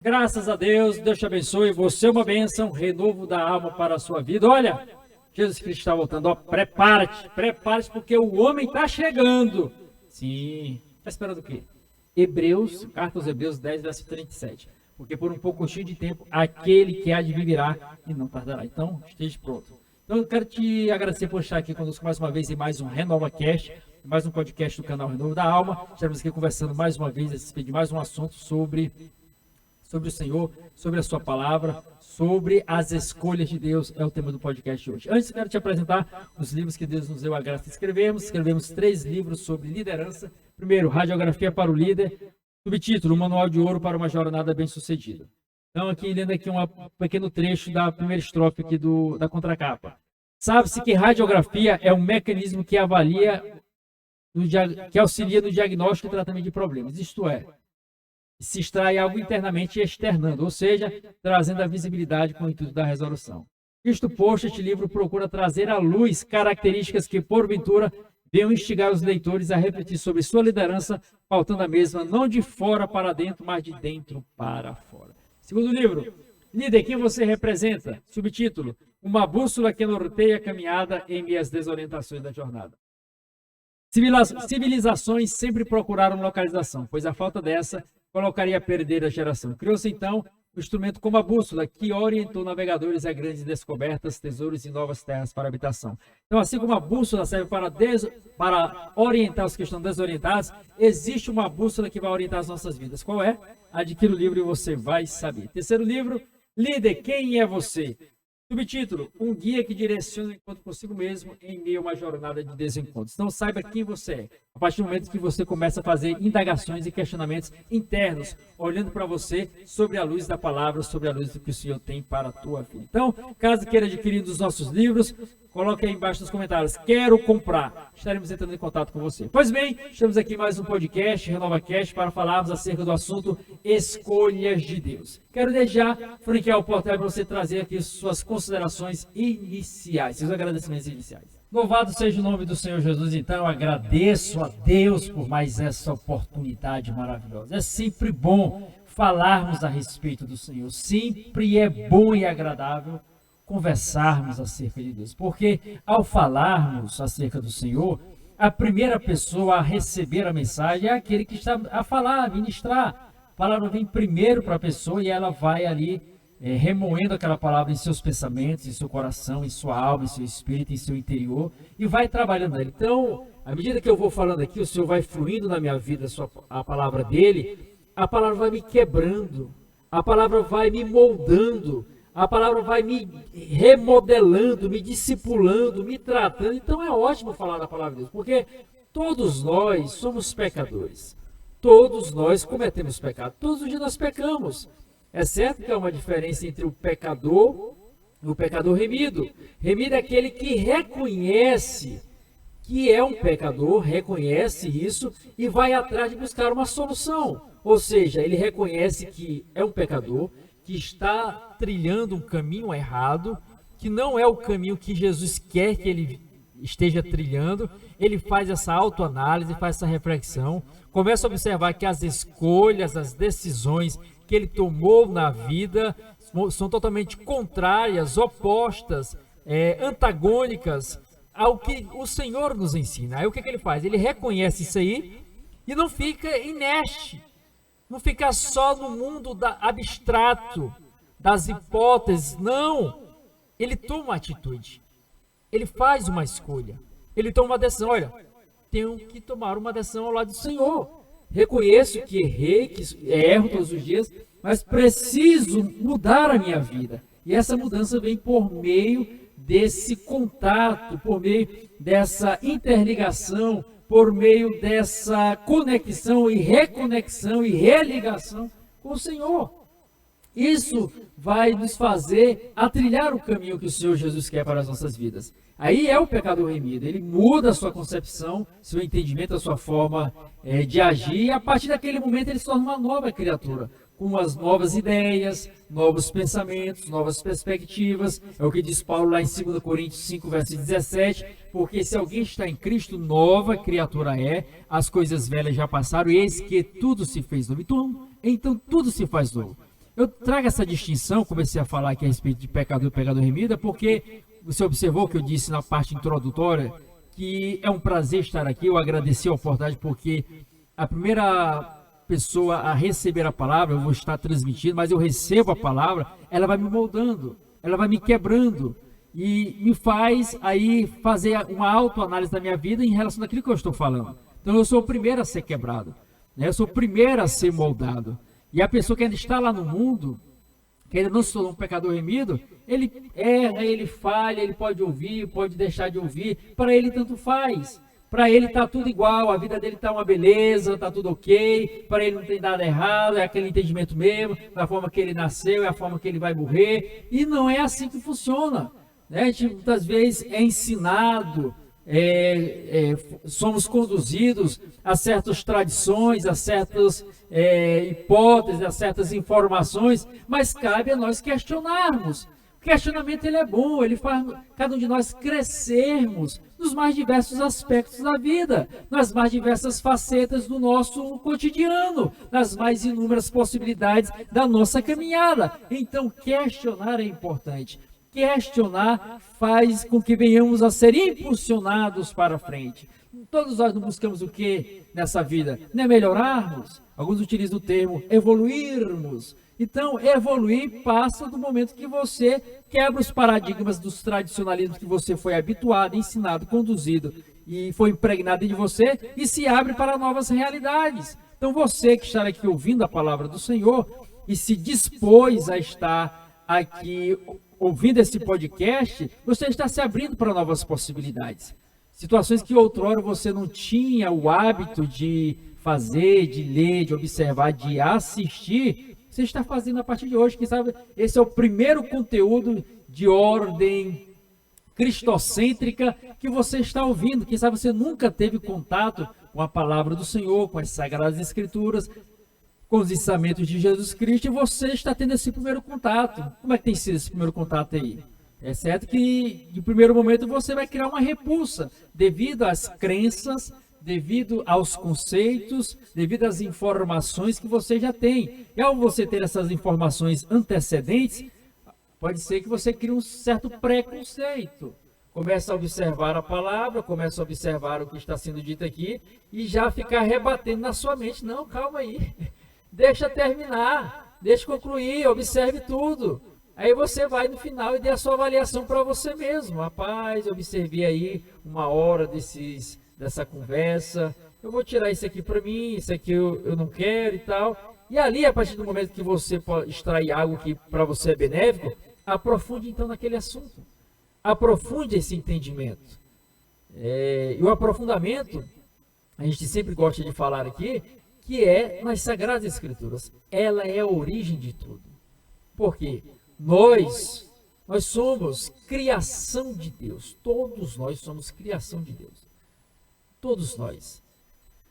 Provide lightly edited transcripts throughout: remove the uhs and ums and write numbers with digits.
Graças a Deus, Deus te abençoe. Você é uma bênção, renovo da alma para a sua vida. Olha, Jesus Cristo está voltando. Ó, prepare-se, porque o homem está chegando. Sim, está esperando o quê? Carta aos Hebreus 10, verso 37. Porque por um pouquinho de tempo, aquele que há de vir virá e não tardará. Então, esteja pronto. Então, eu quero te agradecer por estar aqui conosco mais uma vez em mais um RenovaCast, mais um podcast do canal Renovo da Alma. Estaremos aqui conversando mais uma vez, a respeito de mais um assunto sobre o Senhor, sobre a sua palavra, sobre as escolhas de Deus, é o tema do podcast de hoje. Antes, eu quero te apresentar os livros que Deus nos deu a graça de escrevermos. Escrevemos 3 livros sobre liderança. Primeiro, Radiografia para o Líder, subtítulo, Manual de Ouro para uma Jornada Bem-Sucedida. Então, aqui, lendo aqui um pequeno trecho da primeira estrofe aqui da contracapa. Sabe-se que radiografia é um mecanismo que que auxilia no diagnóstico e tratamento de problemas, isto é, se extrai algo internamente externando, ou seja, trazendo a visibilidade com o intuito da resolução. Isto posto, este livro procura trazer à luz características que, porventura, venham instigar os leitores a refletir sobre sua liderança, pautando a mesma não de fora para dentro, mas de dentro para fora. Segundo livro, Líder, quem você representa? Subtítulo, Uma bússola que norteia a caminhada em meio às desorientações da jornada. Civilizações sempre procuraram localização, pois a falta dessa colocaria a perder a geração. Criou-se então o instrumento como a bússola, que orientou navegadores a grandes descobertas, tesouros e novas terras para habitação. Então, assim como a bússola serve para orientar os que estão desorientados, existe uma bússola que vai orientar as nossas vidas. Qual é? Adquira o livro e você vai saber. Terceiro livro, Líder, quem é você? Subtítulo, um guia que direciona o encontro consigo mesmo em meio a uma jornada de desencontros. Então, saiba quem você é. A partir do momento que você começa a fazer indagações e questionamentos internos, olhando para você sobre a luz da palavra, sobre a luz do que o Senhor tem para a tua vida. Então, caso queira adquirir os nossos livros, coloque aí embaixo nos comentários, quero comprar. Estaremos entrando em contato com você. Pois bem, estamos aqui em mais um podcast, RenovaCast, para falarmos acerca do assunto Escolhas de Deus. Quero desde já franquear o portal para você trazer aqui suas considerações iniciais, seus agradecimentos iniciais. Louvado seja o nome do Senhor Jesus, então eu agradeço a Deus por mais essa oportunidade maravilhosa. É sempre bom falarmos a respeito do Senhor, sempre é bom e agradável conversarmos acerca de Deus, porque ao falarmos acerca do Senhor, a primeira pessoa a receber a mensagem é aquele que está a falar, a ministrar. A palavra vem primeiro para a pessoa e ela vai ali remoendo aquela palavra em seus pensamentos, em seu coração, em sua alma, em seu espírito, em seu interior e vai trabalhando nele. Então, à medida que eu vou falando aqui, o Senhor vai fluindo na minha vida a palavra dele, a palavra vai me quebrando, a palavra vai me moldando, a palavra vai me remodelando, me discipulando, me tratando. Então é ótimo falar da palavra de Deus, porque todos nós somos pecadores. Todos nós cometemos pecado. Todos os dias nós pecamos. É certo que há uma diferença entre o pecador e o pecador remido. Remido é aquele que reconhece que é um pecador, reconhece isso e vai atrás de buscar uma solução. Ou seja, ele reconhece que é um pecador, que está trilhando um caminho errado, que não é o caminho que Jesus quer que ele esteja trilhando. Ele faz essa autoanálise, faz essa reflexão, começa a observar que as escolhas, as decisões que ele tomou na vida são totalmente contrárias, opostas, antagônicas ao que o Senhor nos ensina. Aí o que ele faz? Ele reconhece isso aí e não fica inerte, não fica só no mundo abstrato, das hipóteses, não. Ele toma uma atitude, ele faz uma escolha, ele toma uma decisão. Olha, tenho que tomar uma decisão ao lado do Senhor. Reconheço que errei, que erro todos os dias, mas preciso mudar a minha vida. E essa mudança vem por meio desse contato, por meio dessa interligação, por meio dessa conexão e reconexão e religação com o Senhor. Isso vai nos fazer a trilhar o caminho que o Senhor Jesus quer para as nossas vidas. Aí é o pecador remido, ele muda a sua concepção, seu entendimento, a sua forma de agir, e a partir daquele momento ele se torna uma nova criatura, com as novas ideias, novos pensamentos, novas perspectivas. É o que diz Paulo lá em 2 Coríntios 5, verso 17, porque se alguém está em Cristo, nova criatura é, as coisas velhas já passaram, e eis que tudo se fez novo. Então tudo se faz novo. Eu trago essa distinção, comecei a falar aqui a respeito de pecador e pecador remido, porque você observou que eu disse na parte introdutória que é um prazer estar aqui, eu agradeci a oportunidade, porque a primeira pessoa a receber a palavra, eu vou estar transmitindo, mas eu recebo a palavra, ela vai me moldando, ela vai me quebrando, e me faz aí fazer uma autoanálise da minha vida em relação àquilo que eu estou falando. Então eu sou o primeiro a ser quebrado, né? Eu sou o primeiro a ser moldado. E a pessoa que ainda está lá no mundo, que ainda não se tornou um pecador remido, ele erra, ele falha, ele pode ouvir, pode deixar de ouvir, para ele tanto faz. Para ele está tudo igual, a vida dele está uma beleza, está tudo ok, para ele não tem nada errado, é aquele entendimento mesmo, da forma que ele nasceu, é a forma que ele vai morrer, e não é assim que funciona, né? A gente muitas vezes é ensinado, somos conduzidos a certas tradições, a certas hipóteses, a certas informações, mas cabe a nós questionarmos. O questionamento ele é bom, ele faz cada um de nós crescermos nos mais diversos aspectos da vida, nas mais diversas facetas do nosso cotidiano, nas mais inúmeras possibilidades da nossa caminhada. Então, questionar é importante. Questionar faz com que venhamos a ser impulsionados para frente. Todos nós não buscamos o que nessa vida? Não é melhorarmos? Alguns utilizam o termo evoluirmos. Então, evoluir passa do momento que você quebra os paradigmas dos tradicionalismos que você foi habituado, ensinado, conduzido e foi impregnado em você e se abre para novas realidades. Então, você que está aqui ouvindo a palavra do Senhor e se dispôs a estar aqui ouvindo esse podcast, você está se abrindo para novas possibilidades. Situações que outrora você não tinha o hábito de fazer, de ler, de observar, de assistir, você está fazendo a partir de hoje. Quem sabe esse é o primeiro conteúdo de ordem cristocêntrica que você está ouvindo. Quem sabe você nunca teve contato com a palavra do Senhor, com as Sagradas Escrituras, com os ensinamentos de Jesus Cristo, e você está tendo esse primeiro contato. Como é que tem sido esse primeiro contato aí? É certo que, de primeiro momento, você vai criar uma repulsa devido às crenças, devido aos conceitos, devido às informações que você já tem. E ao você ter essas informações antecedentes, pode ser que você crie um certo preconceito. Começa a observar a palavra, começa a observar o que está sendo dito aqui e já ficar rebatendo na sua mente. Não, calma aí, deixa terminar, deixa concluir, observe tudo. Aí você vai no final e dê a sua avaliação para você mesmo. Rapaz, eu observei aí 1 hora dessa conversa, eu vou tirar isso aqui para mim, isso aqui eu não quero e tal. E ali, a partir do momento que você pode extrair algo que para você é benéfico, aprofunde então naquele assunto. Aprofunde esse entendimento. E o aprofundamento, a gente sempre gosta de falar aqui, que é nas Sagradas Escrituras. Ela é a origem de tudo. Por quê? Nós somos criação de Deus. Todos nós somos criação de Deus. Todos nós.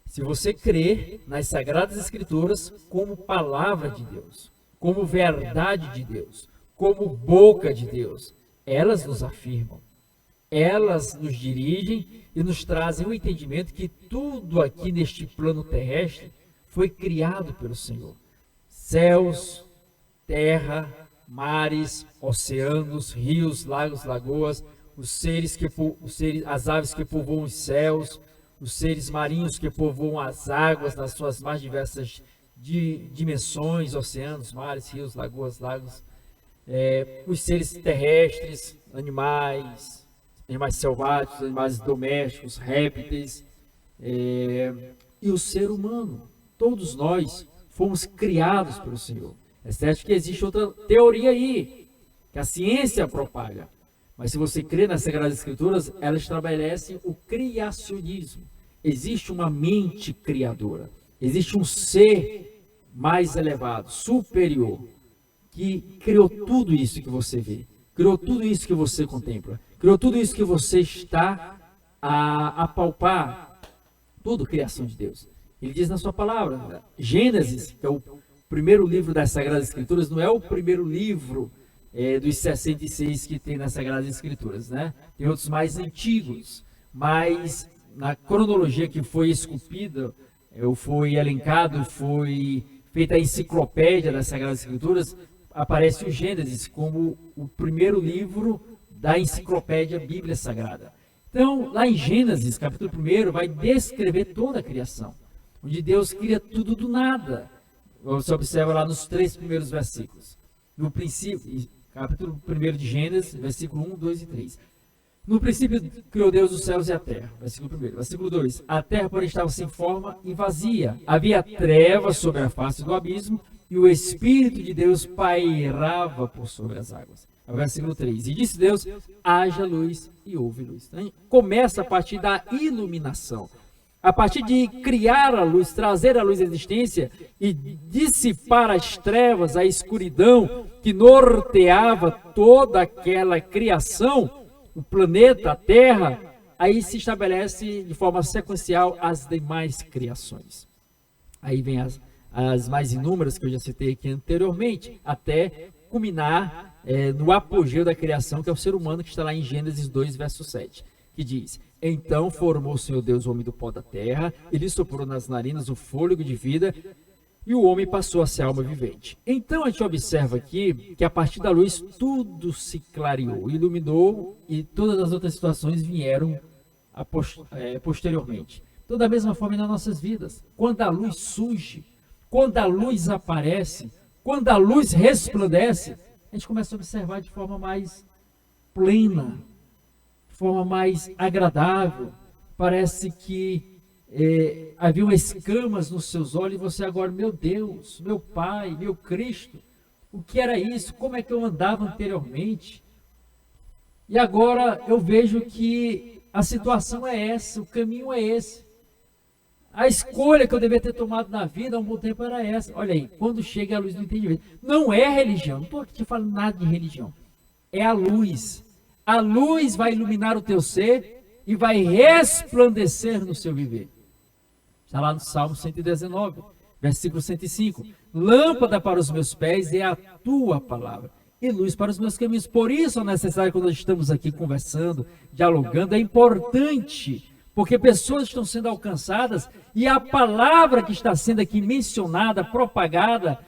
Se você crer nas Sagradas Escrituras como palavra de Deus, como verdade de Deus, como boca de Deus, elas nos afirmam, elas nos dirigem e nos trazem o entendimento que tudo aqui neste plano terrestre foi criado pelo Senhor. Céus, terra, mares, oceanos, rios, lagos, lagoas, as aves que povoam os céus, os seres marinhos que povoam as águas nas suas mais diversas dimensões, oceanos, mares, rios, lagoas, lagos, os seres terrestres, animais selváticos, animais domésticos, répteis, e o ser humano. Todos nós fomos criados pelo Senhor. É certo que existe outra teoria aí, que a ciência propaga. Mas se você crê nas Sagradas Escrituras, elas estabelecem o criacionismo. Existe uma mente criadora. Existe um ser mais elevado, superior, que criou tudo isso que você vê. Criou tudo isso que você contempla. Criou tudo isso que você está a palpar. Tudo criação de Deus. Ele diz na sua palavra, Gênesis, que é o primeiro livro das Sagradas Escrituras, não é o primeiro livro dos 66 que tem nas Sagradas Escrituras, né? Tem outros mais antigos, mas na cronologia que foi esculpida, foi elencado, foi feita a enciclopédia das Sagradas Escrituras, aparece o Gênesis como o primeiro livro da enciclopédia Bíblia Sagrada. Então, lá em Gênesis, capítulo 1, vai descrever toda a criação, onde Deus cria tudo do nada. Você observa lá nos 3 primeiros versículos. No princípio, capítulo 1 de Gênesis, versículo 1, 2 e 3. No princípio criou Deus os céus e a terra. Versículo 1. Versículo 2. A terra, porém, estava sem forma e vazia. Havia trevas sobre a face do abismo e o Espírito de Deus pairava por sobre as águas. Versículo 3. E disse Deus, haja luz e houve luz. Então, começa a partir da iluminação. A partir de criar a luz, trazer a luz à existência e dissipar as trevas, a escuridão que norteava toda aquela criação, o planeta, a Terra, aí se estabelece de forma sequencial as demais criações. Aí vem as mais inúmeras que eu já citei aqui anteriormente, até culminar no apogeu da criação, que é o ser humano, que está lá em Gênesis 2, verso 7, que diz: então formou o Senhor Deus o homem do pó da terra, ele soprou nas narinas o fôlego de vida, e o homem passou a ser alma vivente. Então a gente observa aqui que a partir da luz tudo se clareou, iluminou, e todas as outras situações vieram posteriormente. Então, da mesma forma nas nossas vidas, quando a luz surge, quando a luz aparece, quando a luz resplandece, a gente começa a observar de forma mais plena, de forma mais agradável. Parece que haviam escamas nos seus olhos e você agora, meu Deus, meu Pai, meu Cristo, o que era isso? Como é que eu andava anteriormente? E agora eu vejo que a situação é essa, o caminho é esse. A escolha que eu devia ter tomado na vida há um bom tempo era essa. Olha aí, quando chega a luz do entendimento. Não é religião, não estou aqui te falando nada de religião. É a luz. A luz vai iluminar o teu ser e vai resplandecer no seu viver. Está lá no Salmo 119, versículo 105. Lâmpada para os meus pés é a tua palavra e luz para os meus caminhos. Por isso é necessário, quando nós estamos aqui conversando, dialogando, é importante, porque pessoas estão sendo alcançadas e a palavra que está sendo aqui mencionada, propagada,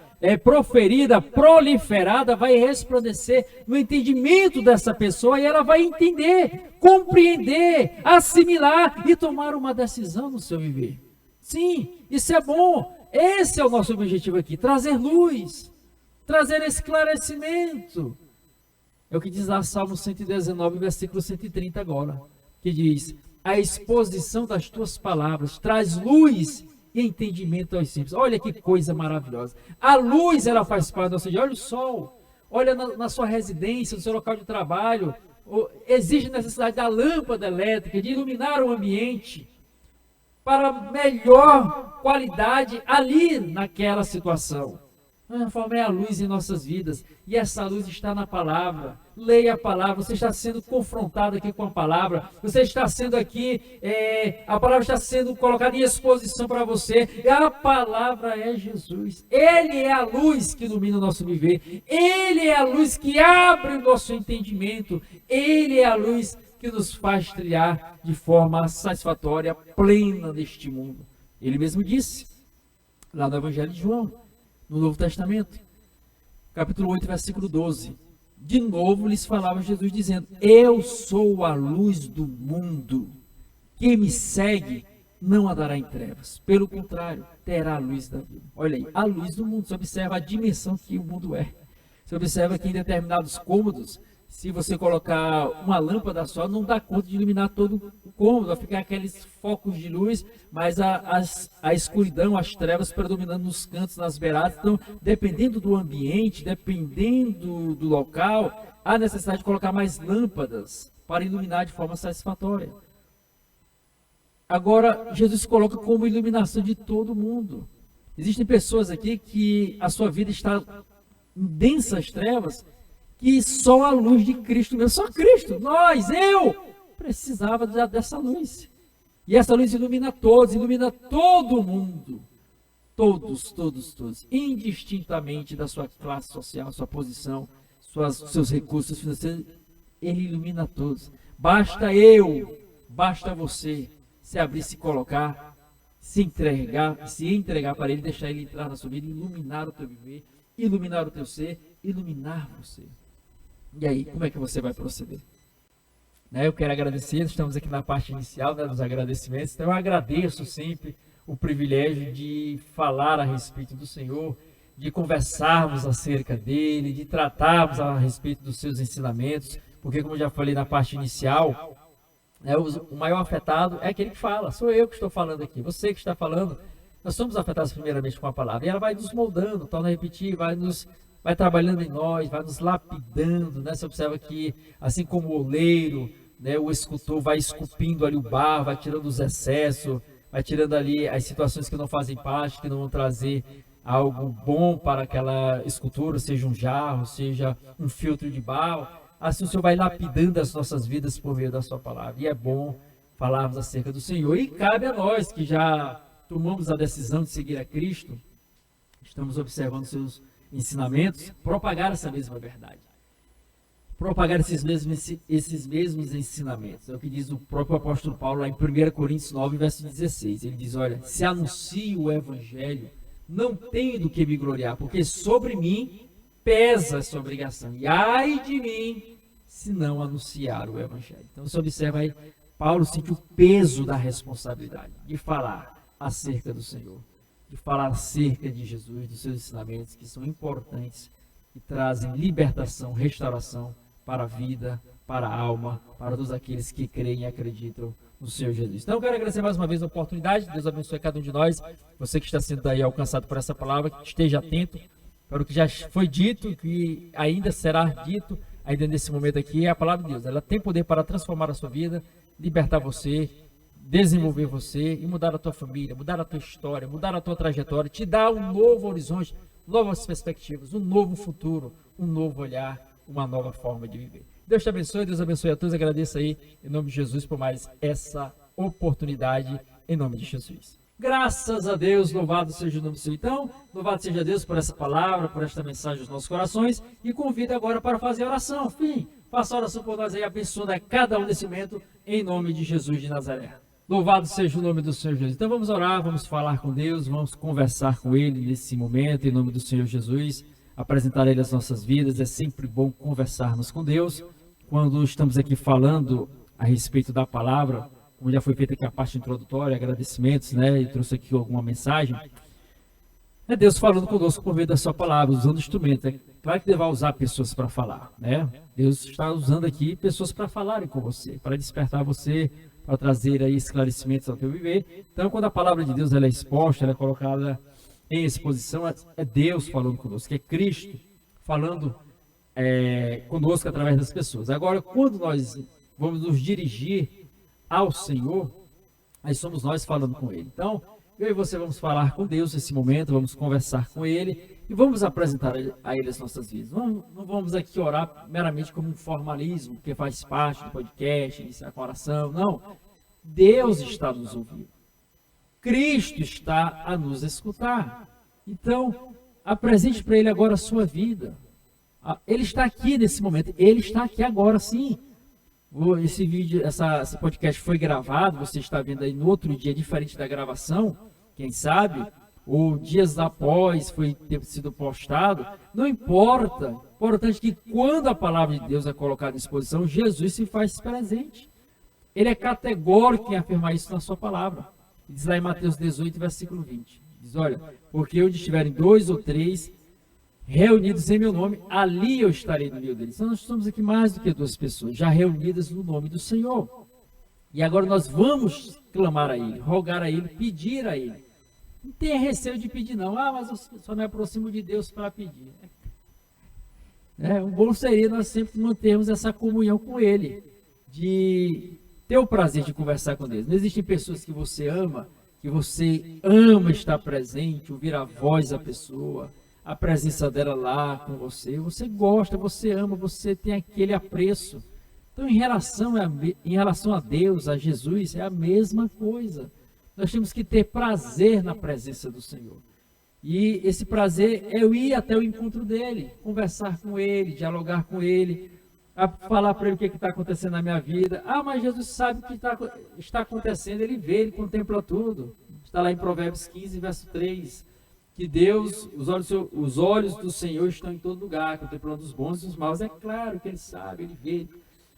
proferida, proliferada, vai resplandecer no entendimento dessa pessoa e ela vai entender, compreender, assimilar e tomar uma decisão no seu viver. Sim, isso é bom. Esse é o nosso objetivo aqui, trazer luz, trazer esclarecimento. É o que diz lá Salmo 119, versículo 130 agora, que diz: a exposição das tuas palavras traz luz e entendimento aos simples. Olha que coisa maravilhosa. A luz, ela faz parte do nosso dia. Olha o sol, olha na sua residência, no seu local de trabalho. Existe necessidade da lâmpada elétrica, de iluminar o ambiente para melhor qualidade ali naquela situação. A forma é a luz em nossas vidas, e essa luz está na palavra. Leia a palavra, você está sendo confrontado aqui com a palavra, você está sendo aqui, a palavra está sendo colocada em exposição para você, e a palavra é Jesus. Ele é a luz que ilumina o nosso viver, Ele é a luz que abre o nosso entendimento, Ele é a luz que nos faz trilhar de forma satisfatória, plena neste mundo. Ele mesmo disse, lá no Evangelho de João, no Novo Testamento, capítulo 8, versículo 12. De novo lhes falava Jesus dizendo: eu sou a luz do mundo. Quem me segue não andará em trevas. Pelo contrário, terá a luz da vida. Olha aí, a luz do mundo. Você observa a dimensão que o mundo é. Você observa que em determinados cômodos, se você colocar uma lâmpada só, não dá conta de iluminar todo o cômodo, vai ficar aqueles focos de luz, mas a escuridão, as trevas predominando nos cantos, nas beiradas. Então, dependendo do ambiente, dependendo do local, há necessidade de colocar mais lâmpadas para iluminar de forma satisfatória. Agora, Jesus coloca como iluminação de todo mundo. Existem pessoas aqui que a sua vida está em densas trevas, que só a luz de Cristo mesmo, só Cristo, eu precisava dessa luz. E essa luz ilumina todos, ilumina todo mundo. Todos, indistintamente da sua classe social, sua posição, seus recursos financeiros, Ele ilumina todos. Basta você se abrir, se colocar se entregar para Ele, deixar Ele entrar na sua vida, iluminar o teu viver, iluminar o teu ser, iluminar você. E aí, como é que você vai proceder? Eu quero agradecer, estamos aqui na parte inicial, dos agradecimentos, então eu agradeço sempre o privilégio de falar a respeito do Senhor, de conversarmos acerca dele, de tratarmos a respeito dos seus ensinamentos, porque como eu já falei na parte inicial, o maior afetado é aquele que fala, sou eu que estou falando aqui, você que está falando, nós somos afetados primeiramente com a palavra, e ela vai nos moldando, torna a repetir, vai trabalhando em nós, vai nos lapidando, Você observa que, assim como o oleiro, o escultor vai esculpindo ali o barro, vai tirando os excessos, vai tirando ali as situações que não fazem parte, que não vão trazer algo bom para aquela escultura, seja um jarro, seja um filtro de barro. Assim o Senhor vai lapidando as nossas vidas por meio da sua palavra. E é bom falarmos acerca do Senhor. E cabe a nós que já tomamos a decisão de seguir a Cristo, estamos observando seus ensinamentos, propagar essa mesma verdade. Propagar esses mesmos ensinamentos. É o que diz o próprio apóstolo Paulo lá em 1 Coríntios 9, verso 16. Ele diz, olha, se anuncio o evangelho, não tenho do que me gloriar, porque sobre mim pesa essa obrigação. E ai de mim, se não anunciar o evangelho. Então você observa aí, Paulo sente o peso da responsabilidade de falar acerca do Senhor, de falar acerca de Jesus, dos seus ensinamentos, que são importantes, que trazem libertação, restauração para a vida, para a alma, para todos aqueles que creem e acreditam no Senhor Jesus. Então eu quero agradecer mais uma vez a oportunidade, Deus abençoe cada um de nós, você que está sendo aí alcançado por essa palavra, que esteja atento para o que já foi dito, que ainda será dito, ainda nesse momento aqui, é a palavra de Deus. Ela tem poder para transformar a sua vida, libertar você, desenvolver você e mudar a tua família, mudar a tua história, mudar a tua trajetória, te dar um novo horizonte, novas perspectivas, um novo futuro, um novo olhar, uma nova forma de viver. Deus te abençoe, Deus abençoe a todos. Agradeço aí, em nome de Jesus, por mais essa oportunidade, em nome de Jesus. Graças a Deus, louvado seja o nome do Senhor. Então, louvado seja Deus por essa palavra, por esta mensagem dos nossos corações, e convido agora para fazer a oração. Fim, faça a oração por nós aí, abençoando a cada um nesse momento, em nome de Jesus de Nazaré. Louvado seja o nome do Senhor Jesus. Então vamos orar, vamos falar com Deus, vamos conversar com Ele nesse momento, em nome do Senhor Jesus, apresentar a Ele as nossas vidas. É sempre bom conversarmos com Deus. Quando estamos aqui falando a respeito da palavra, como já foi feita aqui a parte introdutória, agradecimentos, e trouxe aqui alguma mensagem, é Deus falando conosco por meio da sua palavra, usando instrumento. É claro que Ele vai usar pessoas para falar, Deus está usando aqui pessoas para falarem com você, para despertar você, para trazer aí esclarecimentos ao teu viver. Então, quando a palavra de Deus ela é exposta, ela é colocada em exposição, é Deus falando conosco, que é Cristo falando conosco através das pessoas. Agora, quando nós vamos nos dirigir ao Senhor, aí somos nós falando com Ele. Então, eu e você vamos falar com Deus nesse momento, vamos conversar com Ele e vamos apresentar a Ele as nossas vidas. Não vamos aqui orar meramente como um formalismo, que faz parte do podcast, iniciar com oração. Não. Deus está nos ouvindo. Cristo está a nos escutar. Então, apresente para Ele agora a sua vida. Ele está aqui nesse momento. Ele está aqui agora, sim. Esse vídeo, esse podcast foi gravado, você está vendo aí no outro dia, diferente da gravação, quem sabe, ou dias após ter sido postado, não importa. O importante é que quando a palavra de Deus é colocada em exposição, Jesus se faz presente. Ele é categórico em afirmar isso na sua palavra. Diz lá em Mateus 18, versículo 20. Diz, olha, porque onde estiverem 2 ou 3 reunidos em meu nome, ali eu estarei no meio deles. Então nós estamos aqui mais do que 2 pessoas, já reunidas no nome do Senhor. E agora nós vamos clamar a Ele, rogar a Ele, pedir a Ele. Não tenha receio de pedir não. Mas eu só me aproximo de Deus para pedir. O bom seria nós sempre mantermos essa comunhão com Ele, de ter o prazer de conversar com Deus. Não existem pessoas que você ama estar presente, ouvir a voz da pessoa, a presença dela lá com você. Você gosta, você ama, você tem aquele apreço. Então, em relação a Deus, a Jesus, é a mesma coisa. Nós temos que ter prazer na presença do Senhor. E esse prazer é eu ir até o encontro dele, conversar com ele, dialogar com ele, falar para ele o que está acontecendo na minha vida. Mas Jesus sabe o que está acontecendo, ele vê, ele contempla tudo. Está lá em Provérbios 15, verso 3, que Deus, os olhos do Senhor estão em todo lugar, contemplando os bons e os maus. É claro que Ele sabe, Ele vê,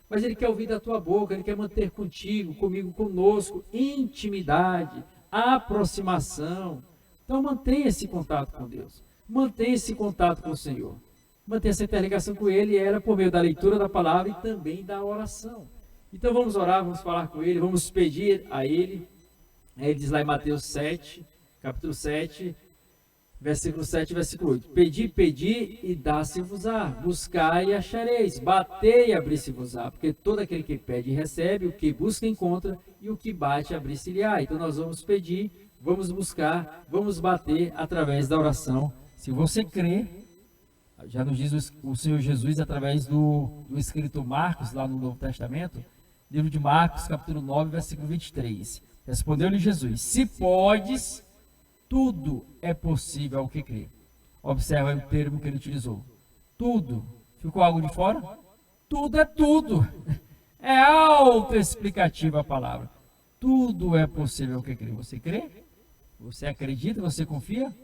mas Ele quer ouvir da tua boca, Ele quer manter contigo, comigo, conosco, intimidade, aproximação. Então mantenha esse contato com Deus, mantenha esse contato com o Senhor, mantenha essa interligação com Ele, e ela por meio da leitura da palavra e também da oração. Então vamos orar, vamos falar com Ele, vamos pedir a Ele. Ele diz lá em Mateus 7, capítulo 7, versículo 7 e versículo 8. Pedi, pedi e dá-se-vos-á. Buscai e achareis. Batei e abri-se-vos-á. Porque todo aquele que pede recebe, o que busca encontra, e o que bate abri-se-lhe-á. Então nós vamos pedir, vamos buscar, vamos bater através da oração. Se você crê, já nos diz o Senhor Jesus através do escrito Marcos, lá no Novo Testamento, livro de Marcos, capítulo 9, versículo 23. Respondeu-lhe Jesus: se podes, tudo é possível ao que crê. Observa o termo que ele utilizou. Tudo. Ficou algo de fora? Tudo é tudo. É autoexplicativa a palavra. Tudo é possível ao que crê. Você crê? Você acredita? Você confia?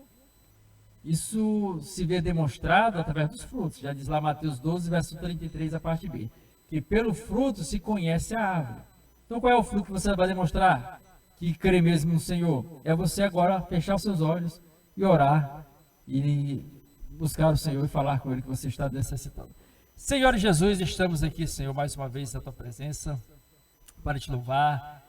Isso se vê demonstrado através dos frutos. Já diz lá Mateus 12, verso 33, a parte B. Que pelo fruto se conhece a árvore. Então qual é o fruto que você vai demonstrar? Que crê mesmo no Senhor. É você agora fechar os seus olhos e orar e buscar o Senhor e falar com Ele que você está necessitando. Senhor Jesus, estamos aqui, Senhor, mais uma vez na Tua presença, para Te louvar,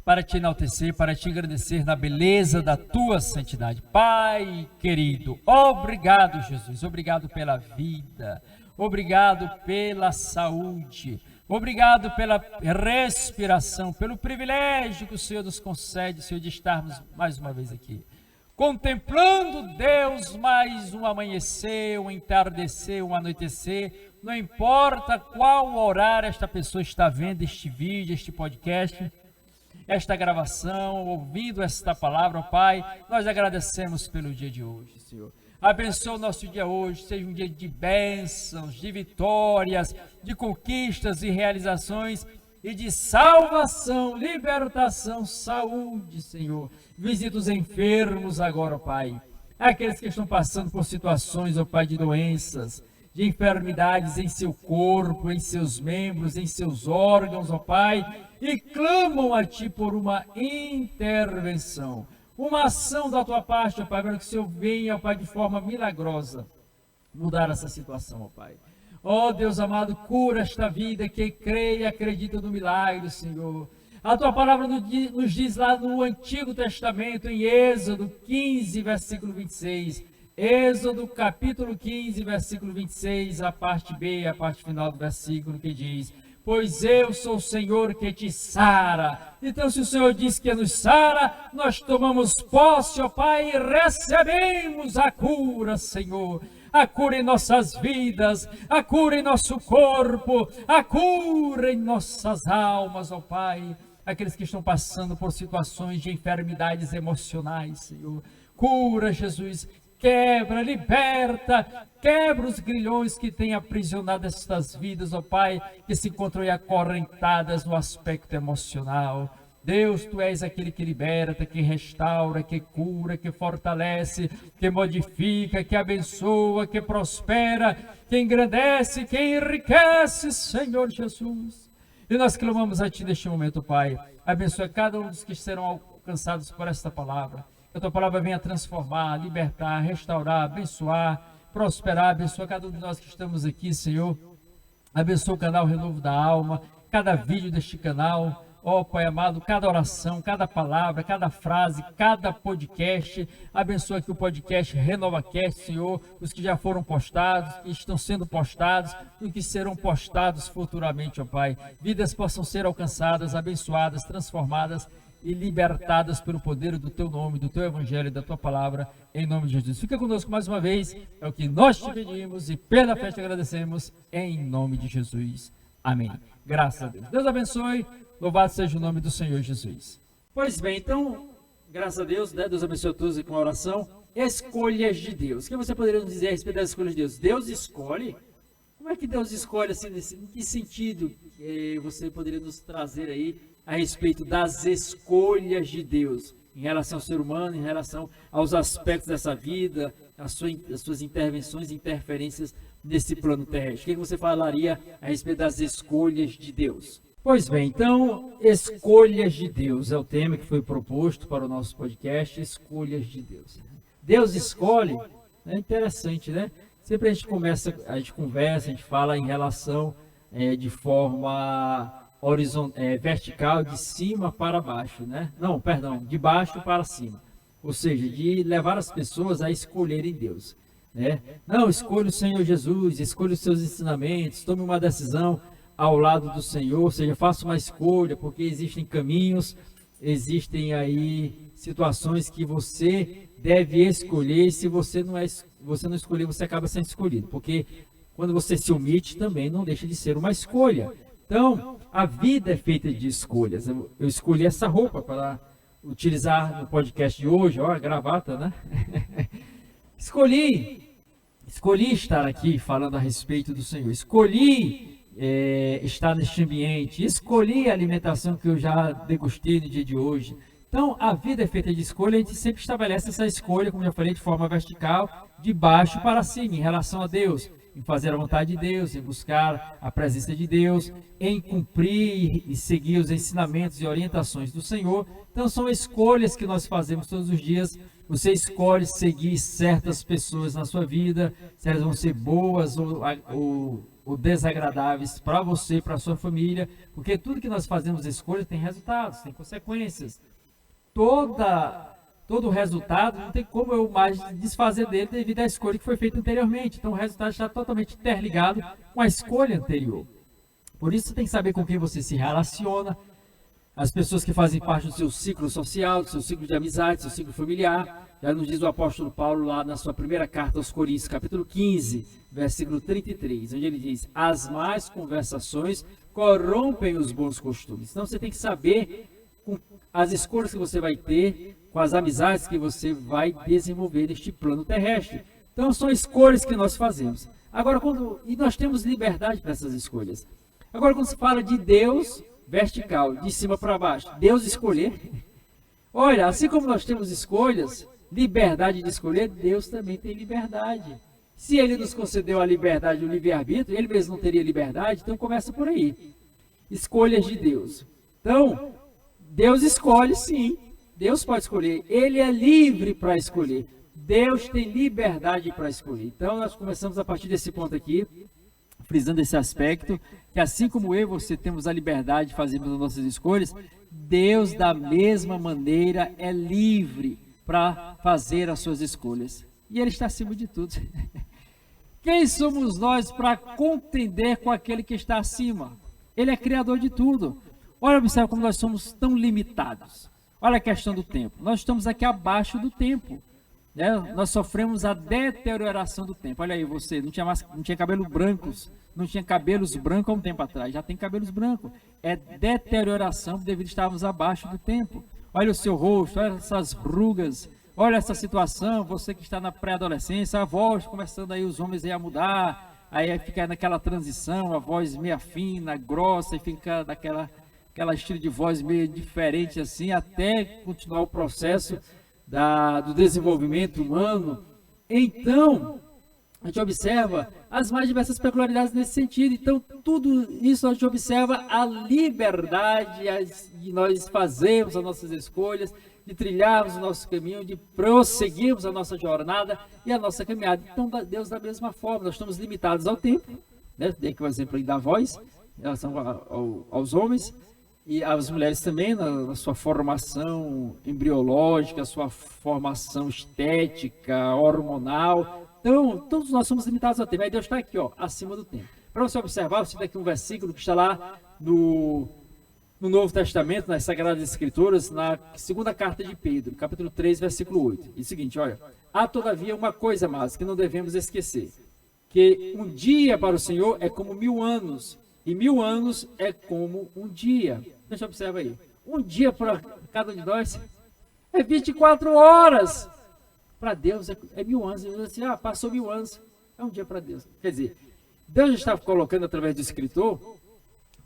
para Te enaltecer, para Te agradecer na beleza da Tua santidade. Pai querido, obrigado, Jesus, obrigado pela vida, obrigado pela saúde, obrigado pela respiração, pelo privilégio que o Senhor nos concede, Senhor, de estarmos mais uma vez aqui, contemplando, Deus, mais um amanhecer, um entardecer, um anoitecer, não importa qual horário esta pessoa está vendo este vídeo, este podcast, esta gravação, ouvindo esta palavra, ó Pai, nós agradecemos pelo dia de hoje, Senhor. Abençoa o nosso dia hoje, seja um dia de bênçãos, de vitórias, de conquistas e realizações e de salvação, libertação, saúde, Senhor. Visita os enfermos agora, ó Pai. Aqueles que estão passando por situações, ó Pai, de doenças, de enfermidades em seu corpo, em seus membros, em seus órgãos, ó Pai, e clamam a Ti por uma intervenção. Uma ação da Tua parte, ó Pai, para que o Senhor venha, ó Pai, de forma milagrosa, mudar essa situação, ó Pai. Ó Deus amado, cura esta vida que crê e acredita no milagre, Senhor. A Tua palavra nos diz lá no Antigo Testamento, em Êxodo 15, versículo 26. Êxodo capítulo 15, versículo 26, a parte B, a parte final do versículo, que diz: pois eu sou o Senhor que te sara. Então, se o Senhor diz que nos sara, nós tomamos posse, ó Pai, e recebemos a cura, Senhor. A cura em nossas vidas, a cura em nosso corpo, a cura em nossas almas, ó Pai. Aqueles que estão passando por situações de enfermidades emocionais, Senhor. Cura, Jesus. Quebra, liberta, quebra os grilhões que têm aprisionado estas vidas, ó Pai, que se encontram aí acorrentadas no aspecto emocional. Deus, Tu és aquele que liberta, que restaura, que cura, que fortalece, que modifica, que abençoa, que prospera, que engrandece, que enriquece, Senhor Jesus. E nós clamamos a Ti neste momento, Pai. Abençoa cada um dos que serão alcançados por esta palavra. Que a Tua palavra venha transformar, libertar, restaurar, abençoar, prosperar. Abençoa cada um de nós que estamos aqui, Senhor. Abençoa o canal Renovo da Alma, cada vídeo deste canal. Ó Pai amado, cada oração, cada palavra, cada frase, cada podcast. Abençoa aqui o podcast RenovaCast, Senhor. Os que já foram postados, que estão sendo postados e que serão postados futuramente, ó Pai. Vidas possam ser alcançadas, abençoadas, transformadas e libertadas pelo poder do Teu nome, do Teu Evangelho e da Tua Palavra, em nome de Jesus. Fica conosco mais uma vez, é o que nós Te pedimos e pela fé Te agradecemos, em nome de Jesus. Amém. Graças a Deus. Deus abençoe, louvado seja o nome do Senhor Jesus. Pois bem, então, graças a Deus, né? Deus abençoe a todos com a oração. Escolhas de Deus. O que você poderia nos dizer a respeito das escolhas de Deus? Deus escolhe? Como é que Deus escolhe, assim, em que sentido você poderia nos trazer aí a respeito das escolhas de Deus? em relação ao ser humano, em relação aos aspectos dessa vida, as suas intervenções e interferências nesse plano terrestre. O que você falaria a respeito das escolhas de Deus? Pois bem, então, escolhas de Deus é o tema que foi proposto para o nosso podcast, escolhas de Deus. Deus escolhe, é interessante, né? Sempre a gente conversa, a gente fala em relação de forma vertical, de cima para baixo, né? Não, perdão, de baixo para cima. Ou seja, de levar as pessoas a escolherem Deus, né? Não, escolha o Senhor Jesus, escolha os seus ensinamentos, tome uma decisão ao lado do Senhor, ou seja, faça uma escolha, porque existem caminhos, existem aí situações que você deve escolher, e se você não escolher, você acaba sendo escolhido, porque quando você se omite, também não deixa de ser uma escolha. Então, a vida é feita de escolhas. Eu escolhi essa roupa para utilizar no podcast de hoje, ó, a gravata, né? Escolhi estar aqui falando a respeito do Senhor. Escolhi estar neste ambiente. Escolhi a alimentação que eu já degustei no dia de hoje. Então, a vida é feita de escolha. A gente sempre estabelece essa escolha, como já falei, de forma vertical, de baixo para cima, em relação a Deus, em fazer a vontade de Deus, em buscar a presença de Deus, em cumprir e seguir os ensinamentos e orientações do Senhor. Então são escolhas que nós fazemos todos os dias. Você escolhe seguir certas pessoas na sua vida, se elas vão ser boas ou desagradáveis para você, para a sua família, porque tudo que nós fazemos escolha tem resultados, tem consequências. Todo o resultado, não tem como eu mais desfazer dele devido à escolha que foi feita anteriormente. Então o resultado está totalmente interligado com a escolha anterior. Por isso você tem que saber com quem você se relaciona, as pessoas que fazem parte do seu ciclo social, do seu ciclo de amizade, do seu ciclo familiar. Já nos diz o apóstolo Paulo lá na sua primeira carta aos Coríntios, capítulo 15, versículo 33, onde ele diz: as más conversações corrompem os bons costumes. Então você tem que saber com as escolhas que você vai ter, com as amizades que você vai desenvolver neste plano terrestre. Então são escolhas que nós fazemos. Agora, e nós temos liberdade para essas escolhas. Agora, quando se fala de Deus vertical, de cima para baixo, Deus escolher, olha, assim como nós temos escolhas, liberdade de escolher, Deus também tem liberdade. Se Ele nos concedeu a liberdade do livre-arbítrio, Ele mesmo não teria liberdade, então começa por aí. Escolhas de Deus. Então, Deus escolhe sim. Deus pode escolher, Ele é livre para escolher. Deus tem liberdade para escolher. Então, nós começamos a partir desse ponto aqui, frisando esse aspecto, que assim como eu e você temos a liberdade de fazermos as nossas escolhas, Deus, da mesma maneira, é livre para fazer as suas escolhas. E Ele está acima de tudo. Quem somos nós para contender com aquele que está acima? Ele é criador de tudo. Olha, observa como nós somos tão limitados. Olha a questão do tempo. Nós estamos aqui abaixo do tempo, né? Nós sofremos a deterioração do tempo. Olha aí, você não tinha cabelos brancos, não tinha cabelos brancos há um tempo atrás, já tem cabelos brancos. É deterioração devido a estarmos abaixo do tempo. Olha o seu rosto, olha essas rugas, olha essa situação, você que está na pré-adolescência, a voz começando aí, os homens aí a mudar, aí fica naquela transição, a voz meio fina, grossa, e fica aquela estilo de voz meio diferente assim, até continuar o processo do desenvolvimento humano. Então, a gente observa as mais diversas peculiaridades nesse sentido. Então, tudo isso a gente observa a liberdade de nós fazermos as nossas escolhas, de trilharmos o nosso caminho, de prosseguirmos a nossa jornada e a nossa caminhada. Então, Deus da mesma forma, nós estamos limitados ao tempo, né? Dei aqui um exemplo aí da voz, em relação aos homens, e as mulheres também, na sua formação embriológica, sua formação estética, hormonal. Então, todos nós somos limitados ao tempo. Aí Deus está aqui, ó, acima do tempo. Para você observar, eu cito aqui um versículo que está lá no Novo Testamento, nas Sagradas Escrituras, na segunda carta de Pedro, capítulo 3, versículo 8. Diz o seguinte, olha: há todavia uma coisa mais que não devemos esquecer, que um dia para o Senhor é como 1000 anos, e 1000 anos é como um dia. Deixa eu observar aí. Um dia para cada um de nós é 24 horas. Para Deus é 1000 anos. Ele diz assim, passou 1000 anos. É um dia para Deus. Quer dizer, Deus está colocando através do escritor,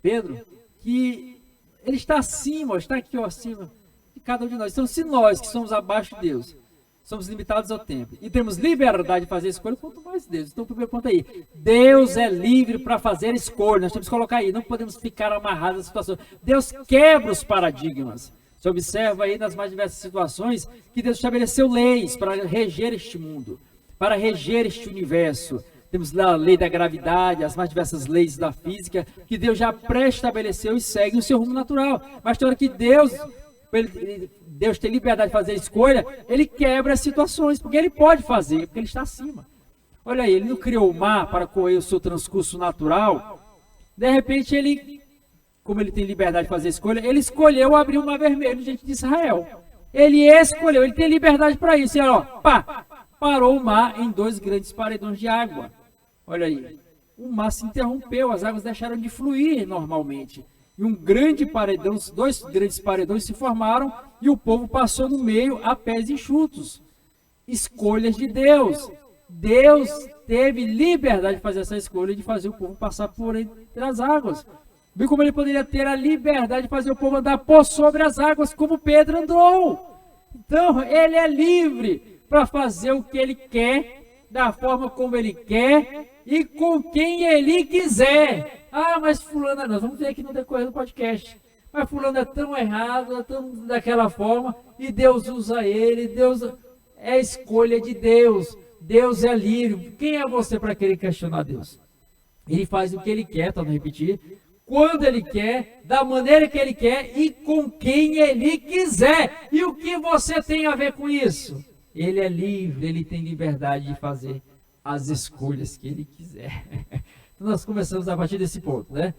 Pedro, que ele está acima, está aqui ó, acima de cada um de nós. Então, se nós que somos abaixo de Deus, somos limitados ao tempo e temos liberdade de fazer escolha, quanto mais Deus. Então, o primeiro ponto aí, Deus é livre para fazer escolha. Nós temos que colocar aí, não podemos ficar amarrados à situação. Deus quebra os paradigmas. Você observa aí nas mais diversas situações que Deus estabeleceu leis para reger este mundo, para reger este universo. Temos lá a lei da gravidade, as mais diversas leis da física, que Deus já pré-estabeleceu e segue o seu rumo natural. Mas na hora que Deus tem liberdade de fazer escolha, ele quebra as situações, porque ele pode fazer, porque ele está acima. Olha aí, ele não criou o mar para correr o seu transcurso natural. De repente, ele, como ele tem liberdade de fazer escolha, ele escolheu abrir o mar vermelho diante de Israel. Ele escolheu, ele tem liberdade para isso. E ó, parou o mar em 2 grandes paredões de água. Olha aí, o mar se interrompeu, as águas deixaram de fluir normalmente. E um grande paredão, 2 grandes paredões se formaram e o povo passou no meio a pés enxutos. Escolhas de Deus. Deus teve liberdade de fazer essa escolha de fazer o povo passar por entre as águas. Viu como ele poderia ter a liberdade de fazer o povo andar por sobre as águas, como Pedro andou. Então, ele é livre para fazer o que ele quer, da forma como ele quer e com quem ele quiser. Ah, mas fulano, nós vamos ver aqui no decorrer do podcast. Mas fulano é tão errado, é tão daquela forma, e Deus usa ele, Deus é escolha de Deus. Deus é livre. Quem é você para querer questionar Deus? Ele faz o que ele quer, tá? Não repetir. Quando ele quer, da maneira que ele quer e com quem ele quiser. E o que você tem a ver com isso? Ele é livre, ele tem liberdade de fazer as escolhas que ele quiser. Então nós começamos a partir desse ponto, né?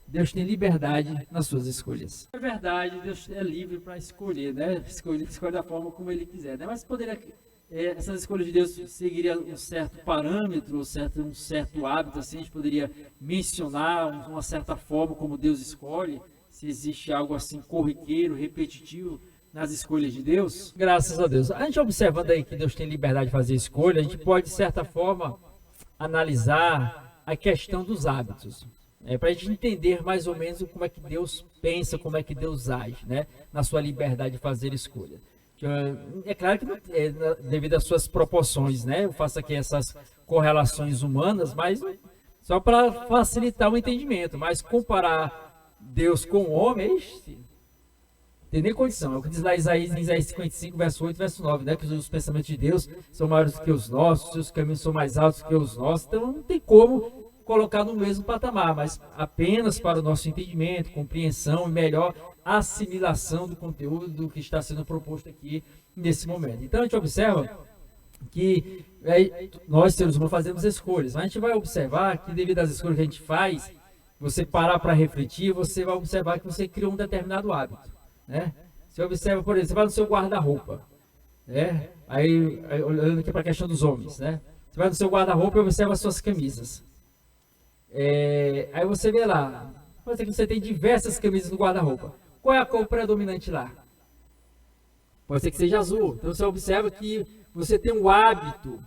Deus tem liberdade nas suas escolhas. É verdade, Deus é livre para escolher, né? Escolhe da forma como ele quiser, né? Mas poderia, essas escolhas de Deus seguiriam um certo parâmetro, um certo hábito, assim, a gente poderia mencionar uma certa forma como Deus escolhe, se existe algo assim corriqueiro, repetitivo nas escolhas de Deus. Graças a Deus. A gente observando aí que Deus tem liberdade de fazer escolha, a gente pode, de certa forma, analisar a questão dos hábitos. Para a gente entender mais ou menos como é que Deus pensa, como é que Deus age, né, na sua liberdade de fazer escolha. É claro que devido às suas proporções, né, eu faço aqui essas correlações humanas, mas só para facilitar o entendimento. Mas comparar Deus com o homem, tem nem condição. É o que diz lá Isaías 55, verso 8, verso 9, né, que os pensamentos de Deus são maiores do que os nossos, seus caminhos são mais altos do que os nossos, então não tem como colocar no mesmo patamar, mas apenas para o nosso entendimento, compreensão e melhor assimilação do conteúdo do que está sendo proposto aqui nesse momento. Então a gente observa que nós seres humanos fazemos escolhas, mas a gente vai observar que devido às escolhas que a gente faz, você parar para refletir, você vai observar que você criou um determinado hábito, né? Você observa, por exemplo, você vai no seu guarda-roupa, né? Aí olhando aqui para a questão dos homens, né? Você vai no seu guarda-roupa e observa as suas camisas. Aí você vê lá, pode ser que você tem diversas camisas no guarda-roupa. Qual é a cor predominante lá? Pode ser que seja azul. Então você observa que você tem o hábito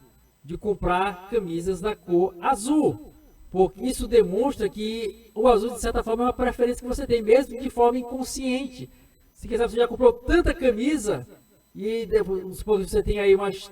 de comprar camisas da cor azul. Porque isso demonstra que o azul, de certa forma, é uma preferência que você tem, mesmo de forma inconsciente. Se quiser, você já comprou tanta camisa, e vamos supor que você tem aí umas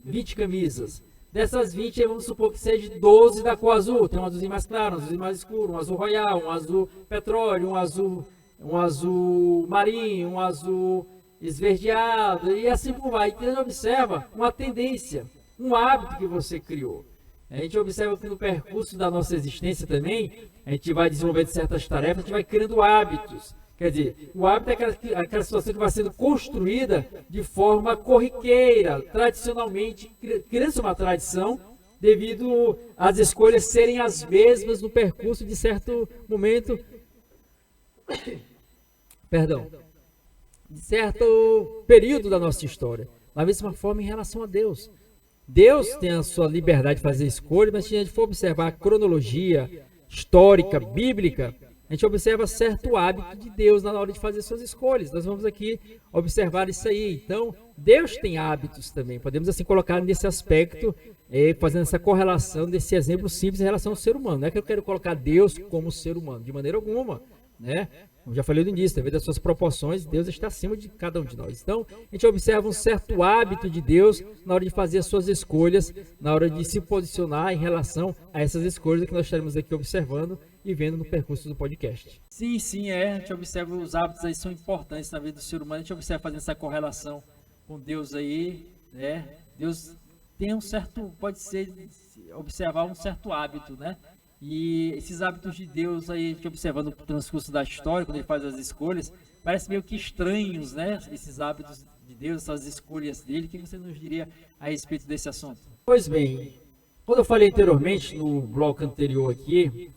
20 camisas. Dessas 20, vamos supor que seja 12 da cor azul. Tem um azulzinho mais claro, um azulzinho mais escuro, um azul royal, um azul petróleo, um azul marinho, um azul esverdeado, e assim por vai. Então, a gente observa uma tendência, um hábito que você criou. A gente observa que no percurso da nossa existência também, a gente vai desenvolvendo certas tarefas, a gente vai criando hábitos. Quer dizer, o hábito é aquela situação que vai sendo construída de forma corriqueira, tradicionalmente, criando uma tradição, devido às escolhas serem as mesmas no percurso de certo momento, de certo período da nossa história. Da mesma forma em relação a Deus. Deus tem a sua liberdade de fazer escolha, mas se a gente for observar a cronologia histórica, bíblica, a gente observa certo hábito de Deus na hora de fazer suas escolhas. Nós vamos aqui observar isso aí. Então, Deus tem hábitos também. Podemos assim colocar nesse aspecto, fazendo essa correlação desse exemplo simples em relação ao ser humano. Não é que eu quero colocar Deus como ser humano, de maneira alguma. né? Como já falei no início, devido às suas proporções, Deus está acima de cada um de nós. Então, a gente observa um certo hábito de Deus na hora de fazer as suas escolhas, na hora de se posicionar em relação a essas escolhas que nós estaremos aqui observando e vendo no percurso do podcast. Sim, a gente observa os hábitos aí são importantes na vida do ser humano, a gente observa fazendo essa correlação com Deus aí, né? Deus tem um certo, pode ser, observar um certo hábito, né? E esses hábitos de Deus aí, a gente observando o transcurso da história, quando ele faz as escolhas, parece meio que estranhos, né? Esses hábitos de Deus, essas escolhas dele. O que você nos diria a respeito desse assunto? Pois bem, quando eu falei anteriormente, no bloco anterior aqui,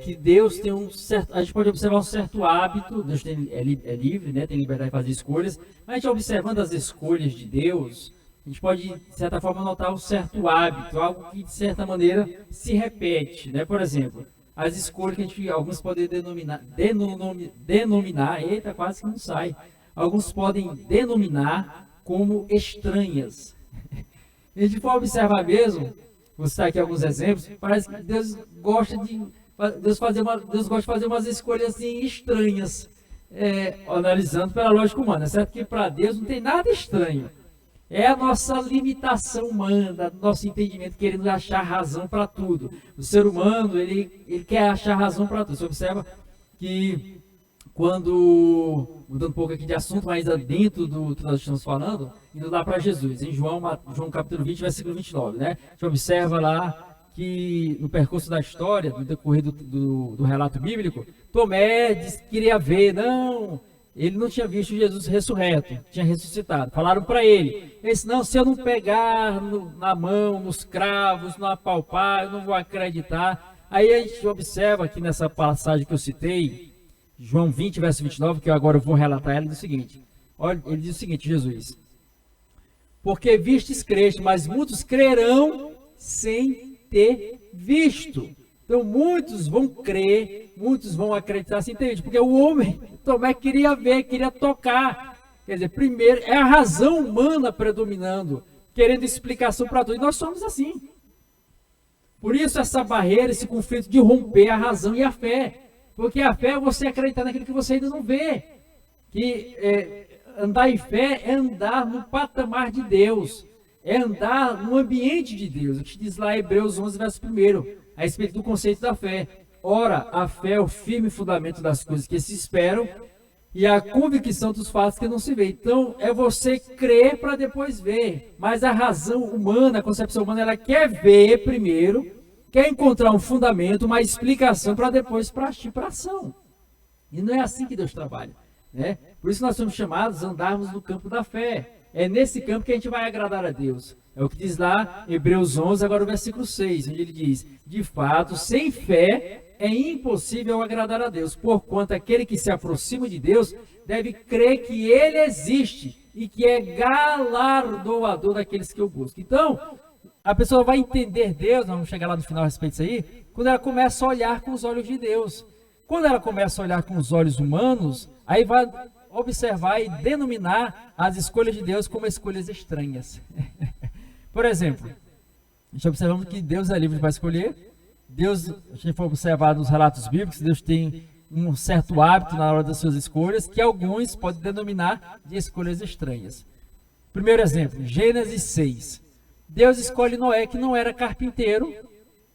que Deus tem um certo, a gente pode observar um certo hábito, Deus é livre, né? Tem liberdade de fazer escolhas, mas a gente observando as escolhas de Deus, a gente pode, de certa forma, notar um certo hábito, algo que, de certa maneira, se repete, né? Por exemplo, as escolhas que a gente, alguns podem denominar, eita, quase que não sai, alguns podem denominar como estranhas. A gente for observar mesmo, vou citar aqui alguns exemplos, parece que Deus gosta de fazer umas escolhas assim estranhas, analisando pela lógica humana, certo? Que para Deus não tem nada estranho. É a nossa limitação humana, nosso entendimento, querendo achar razão para tudo. O ser humano, ele quer achar razão para tudo. Você observa que quando, mudando um pouco aqui de assunto, mas dentro do que nós estamos falando, indo lá para Jesus, em João capítulo 20, versículo 29, né? A gente observa lá que no percurso da história, no decorrer do relato bíblico, Tomé disse que queria ver, ele não tinha visto Jesus ressurreto, tinha ressuscitado. Falaram para ele disse, não, se eu não pegar na mão, nos cravos, não apalpar, eu não vou acreditar. Aí a gente observa aqui nessa passagem que eu citei, João 20, verso 29, que eu agora vou relatar ela, diz o seguinte, olha, ele diz o seguinte, Jesus, porque vistes creste, mas muitos crerão sem ter visto. Então muitos vão crer, muitos vão acreditar sem ter visto, porque o homem, Tomé queria ver, queria tocar. Quer dizer, primeiro é a razão humana predominando, querendo explicação para tudo. E nós somos assim. Por isso essa barreira, esse conflito de romper a razão e a fé. Porque a fé é você acreditar naquilo que você ainda não vê. Andar em fé é andar no patamar de Deus. É andar no ambiente de Deus. O que diz lá Hebreus 11, verso 1, a respeito do conceito da fé. Ora, a fé é o firme fundamento das coisas que se esperam e a convicção dos fatos que não se vê. Então, é você crer para depois ver. Mas a razão humana, a concepção humana, ela quer ver primeiro, quer encontrar um fundamento, uma explicação para depois partir para a ação. E não é assim que Deus trabalha, né? Por isso nós somos chamados a andarmos no campo da fé. É nesse campo que a gente vai agradar a Deus. É o que diz lá, Hebreus 11, agora o versículo 6, onde ele diz, de fato, sem fé é impossível agradar a Deus, porquanto aquele que se aproxima de Deus deve crer que Ele existe e que é galardoador daqueles que o buscam. Então, a pessoa vai entender Deus, nós vamos chegar lá no final a respeito disso aí, quando ela começa a olhar com os olhos de Deus. Quando ela começa a olhar com os olhos humanos, aí vai observar e denominar as escolhas de Deus como escolhas estranhas. Por exemplo, a gente observamos que Deus é livre para escolher. Deus, a gente for observar nos relatos bíblicos, Deus tem um certo hábito na hora das suas escolhas, que alguns podem denominar de escolhas estranhas. Primeiro exemplo, Gênesis 6. Deus escolhe Noé, que não era carpinteiro,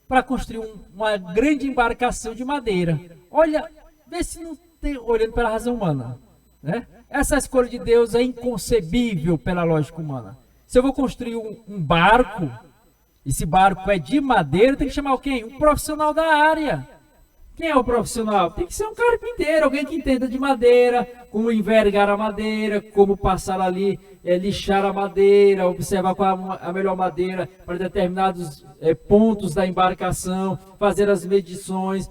para construir uma grande embarcação de madeira. Olha, vê se não tem, olhando pela razão humana, né? Essa escolha de Deus é inconcebível pela lógica humana. Se eu vou construir um barco, esse barco é de madeira, tem que chamar quem? Um profissional da área. Quem é o profissional? Tem que ser um carpinteiro, alguém que entenda de madeira, como envergar a madeira, como passar ali, lixar a madeira, observar qual a melhor madeira para determinados pontos da embarcação, fazer as medições,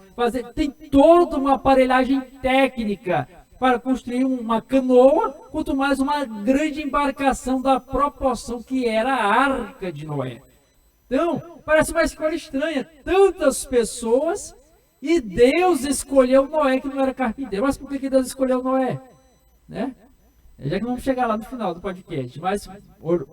tem toda uma aparelhagem técnica para construir uma canoa, quanto mais uma grande embarcação da proporção que era a Arca de Noé. Então, parece uma escolha estranha, tantas pessoas, e Deus escolheu Noé, que não era carpinteiro. Mas por que Deus escolheu Noé? Né? Já que vamos chegar lá no final do podcast, mas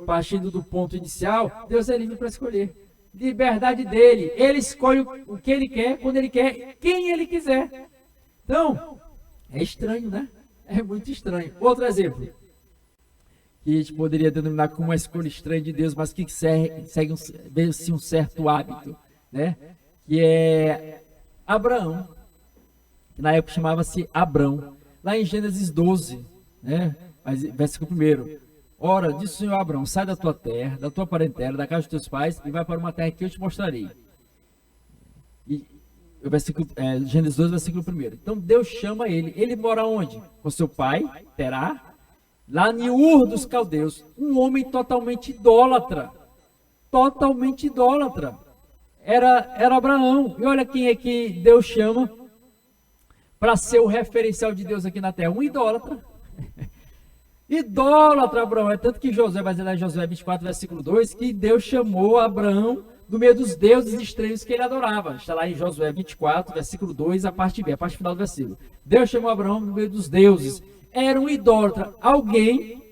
partindo do ponto inicial, Deus é livre para escolher. Liberdade dele, ele escolhe o que ele quer, quando ele quer, quem ele quiser. Então, é estranho, né? É muito estranho. Outro exemplo, que a gente poderia denominar como uma escolha estranha de Deus, mas que segue um certo hábito, né? Que é Abraão, que na época chamava-se Abrão. Lá em Gênesis 12, né? Versículo 1. Ora, disse o Senhor a Abrão, sai da tua terra, da tua parentela, da casa dos teus pais, e vai para uma terra que eu te mostrarei. E Gênesis 12, versículo 1. Então Deus chama ele. Ele mora onde? Com seu pai, Terá, lá em Ur dos Caldeus. Um homem totalmente idólatra. Totalmente idólatra. Era Abraão. E olha quem é que Deus chama para ser o referencial de Deus aqui na terra. Um idólatra. Idólatra, Abraão. É tanto que Josué, vai dizer lá em Josué 24, versículo 2, que Deus chamou Abraão do meio dos deuses estranhos que ele adorava. Está lá em Josué 24, versículo 2, a parte B, a parte final do versículo. Deus chamou Abraão do meio dos deuses. Era um idólatra, alguém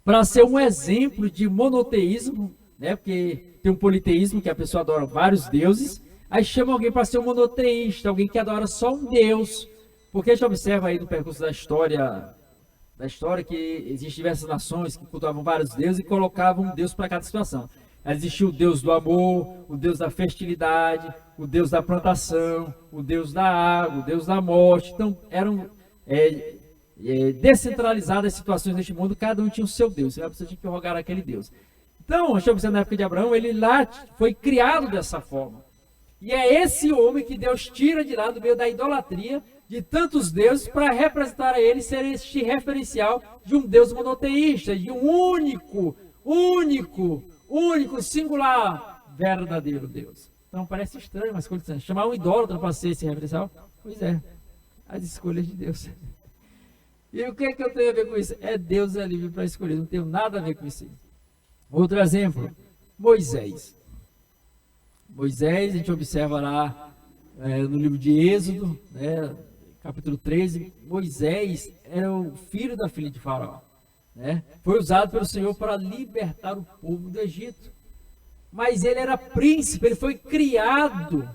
para ser um exemplo de monoteísmo, né? Porque tem um politeísmo que a pessoa adora vários deuses. Aí chama alguém para ser um monoteísta, alguém que adora só um Deus. Porque a gente observa aí no percurso da história que existem diversas nações que cultuavam vários deuses e colocavam um Deus para cada situação. Existia o Deus do amor, o Deus da fertilidade, o Deus da plantação, o Deus da água, o Deus da morte. Então, eram descentralizadas as situações deste mundo, cada um tinha o seu Deus. Você tinha que rogar aquele Deus. Então, achamos que na época de Abraão, ele lá foi criado dessa forma. E é esse homem que Deus tira de lá, do meio da idolatria, de tantos deuses, para representar a ele, ser este referencial de um Deus monoteísta, de um único, singular, verdadeiro Deus. Então parece estranho, mas chamar um idólatra para ser esse referencial? Pois é, as escolhas de Deus. E o que é que eu tenho a ver com isso? É Deus é livre para escolher, não tenho nada a ver com isso. Outro exemplo, Moisés. Moisés, a gente observa lá no livro de Êxodo, né, capítulo 13, Moisés era o filho da filha de Faraó. Né? Foi usado pelo Senhor para libertar o povo do Egito. Mas ele era príncipe, ele foi criado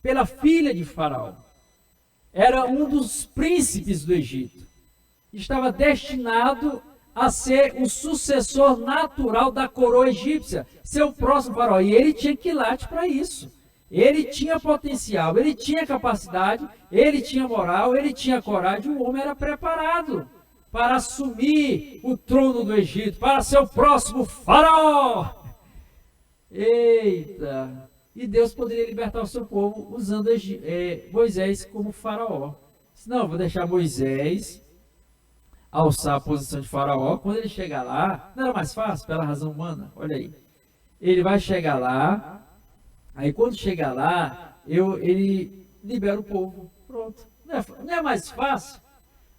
pela filha de Faraó. Era um dos príncipes do Egito. Estava destinado a ser o sucessor natural da coroa egípcia, ser o próximo Faraó. E ele tinha quilate para isso. Ele tinha potencial, ele tinha capacidade, ele tinha moral, ele tinha coragem. O homem era preparado para assumir o trono do Egito, para ser o próximo Faraó. Eita! E Deus poderia libertar o seu povo usando Moisés como Faraó. Não, vou deixar Moisés alçar a posição de Faraó. Quando ele chegar lá, não era mais fácil pela razão humana? Olha aí. Ele vai chegar lá, aí quando chegar lá, ele libera o povo. Pronto. Não é mais fácil?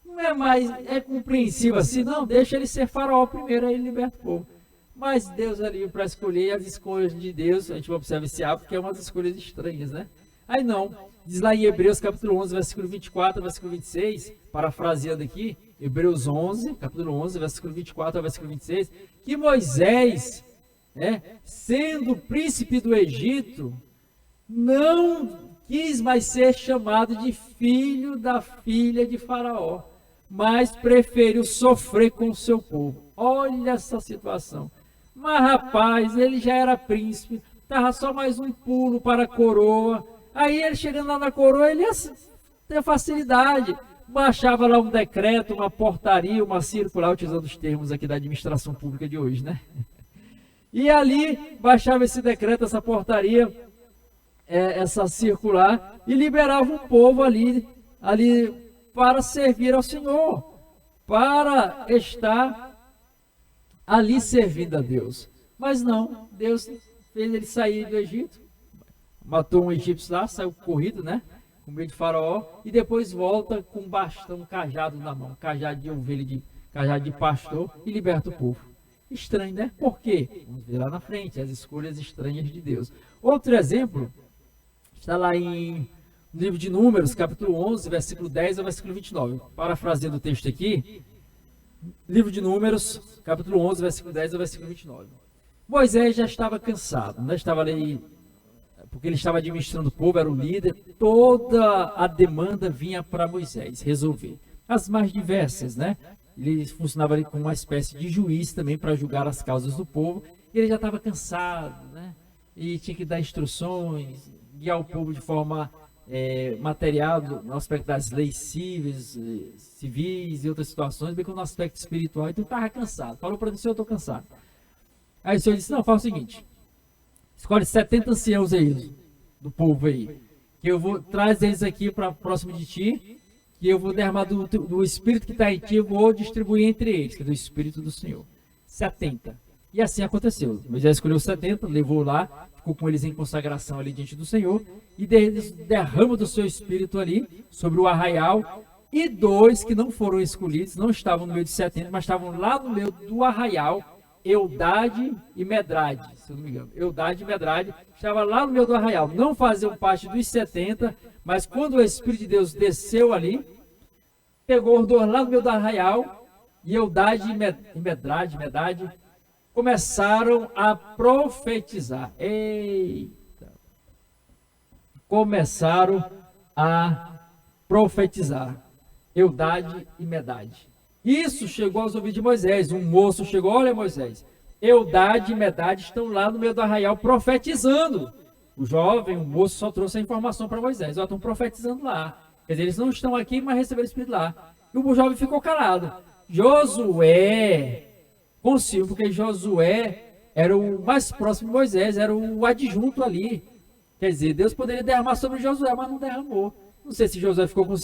Não é mais compreensível assim? Não, deixa ele ser Faraó primeiro, aí ele liberta o povo. Mas Deus é livre para escolher as escolhas de Deus. A gente observa esse hábito, que é umas escolhas estranhas, né? Aí não. Diz lá em Hebreus capítulo 11, versículo 24, versículo 26, parafraseando aqui, Hebreus 11, capítulo 11, versículo 24 ao versículo 26, que Moisés, sendo príncipe do Egito, não quis mais ser chamado de filho da filha de Faraó, mas preferiu sofrer com o seu povo. Olha essa situação. Mas rapaz, ele já era príncipe, estava só mais um pulo para a coroa. Aí ele chegando lá na coroa, ele ia ter facilidade. Baixava lá um decreto, uma portaria, uma circular, utilizando os termos aqui da administração pública de hoje, né? E ali baixava esse decreto, essa portaria, essa circular, e liberava o povo ali para servir ao Senhor, para estar ali servindo a Deus. Mas não, Deus fez ele sair do Egito, matou um egípcio lá, saiu corrido, né? Com medo de Faraó, e depois volta com um bastão, um cajado na mão, cajado de ovelha, cajado de pastor, e liberta o povo. Estranho, né? Por quê? Vamos ver lá na frente, as escolhas estranhas de Deus. Outro exemplo, está lá no livro de Números, capítulo 11, versículo 10 ao versículo 29. Parafraseando o texto aqui, livro de Números, capítulo 11, versículo 10 ao versículo 29. Moisés já estava cansado, né? Estava ali porque ele estava administrando o povo, era o líder, toda a demanda vinha para Moisés resolver. As mais diversas, né? Ele funcionava ali como uma espécie de juiz também para julgar as causas do povo. E ele já estava cansado, né? E tinha que dar instruções, guiar o povo de forma material, no aspecto das leis civis e outras situações, bem como no aspecto espiritual. Então estava cansado. Falou para o Senhor, eu estou cansado. Aí o Senhor disse, não, faz o seguinte, escolhe 70 anciãos aí, do povo aí, que eu vou trazer eles aqui para próximo de ti, que eu vou derramar do Espírito que está em ti, eu vou distribuir entre eles, que é do Espírito do Senhor. 70. E assim aconteceu. Moisés escolheu 70, levou lá, ficou com eles em consagração ali diante do Senhor, e derrama do seu Espírito ali, sobre o arraial, e 2 que não foram escolhidos, não estavam no meio de 70, mas estavam lá no meio do arraial, Eldade e Medrade, se eu não me engano. Eldade e Medrade estavam lá no meio do arraial, não faziam parte dos 70, mas quando o Espírito de Deus desceu ali, pegou os 2 lá no meio do arraial, e Eldade e Medrade começaram a profetizar. Eita! Começaram a profetizar. Eldade e Medrade. Isso chegou aos ouvidos de Moisés. Um moço chegou, olha Moisés, Eldade e Medrade estão lá no meio do arraial profetizando. O jovem, o moço só trouxe a informação para Moisés. Ó, estão profetizando lá. Quer dizer, eles não estão aqui, mas receberam o Espírito lá. E o jovem ficou calado. Josué, consigo, porque Josué era o mais próximo de Moisés, era o adjunto ali. Quer dizer, Deus poderia derramar sobre Josué, mas não derramou. Não sei se Josué ficou com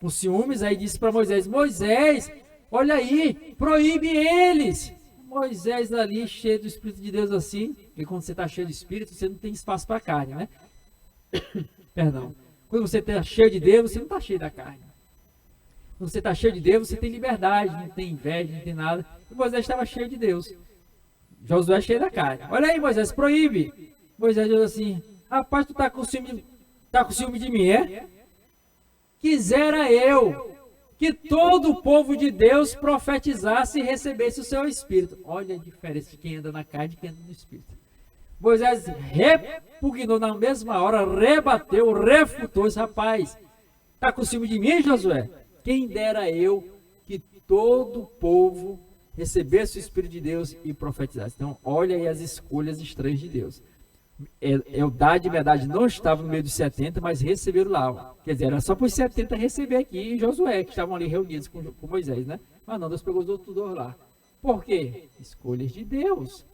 ciúmes, aí disse para Moisés, Moisés, olha aí, proíbe eles. Moisés ali, cheio do Espírito de Deus assim, e quando você está cheio do Espírito, você não tem espaço para a carne, né? Perdão. Quando você está cheio de Deus, você não está cheio da carne. Quando você está cheio de Deus, você tem liberdade, não tem inveja, não tem nada. E Moisés estava cheio de Deus. Josué cheio da carne. Olha aí, Moisés, proíbe. Moisés diz assim, rapaz, tu está com ciúme de mim, é? Quisera eu que todo o povo de Deus profetizasse e recebesse o seu Espírito. Olha a diferença de quem anda na carne e quem anda no Espírito. Moisés repugnou na mesma hora, rebateu, refutou esse rapaz. Está com ciúme de mim, Josué? Quem dera eu que todo o povo recebesse o Espírito de Deus e profetizasse. Então, olha aí as escolhas estranhas de Deus. Eldade e Medrade não estavam no meio dos 70, mas receberam lá. Quer dizer, era só para os 70 receber aqui em Josué, que estavam ali reunidos com Moisés, né? Mas não, Deus pegou os outros 2 lá. Por quê? Escolhas de Deus.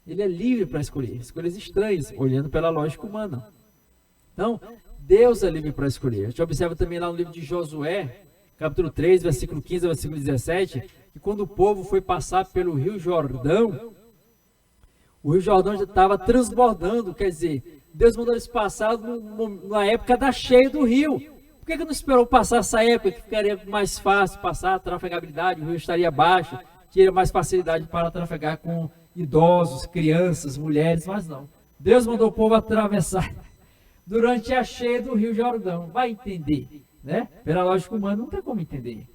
Ele é livre para escolher. Escolhas estranhas, olhando pela lógica humana. Então, Deus é livre para escolher. A gente observa também lá no livro de Josué, capítulo 3, versículo 15 ao versículo 17, que quando o povo foi passar pelo Rio Jordão, o Rio Jordão já estava transbordando, quer dizer, Deus mandou eles passar na época da cheia do rio. Por que não esperou passar essa época, que ficaria mais fácil passar a trafegabilidade, o rio estaria baixo, teria mais facilidade para trafegar com idosos, crianças, mulheres, mas não. Deus mandou o povo atravessar durante a cheia do Rio Jordão. Vai entender, né? Pela lógica humana não tem como entender.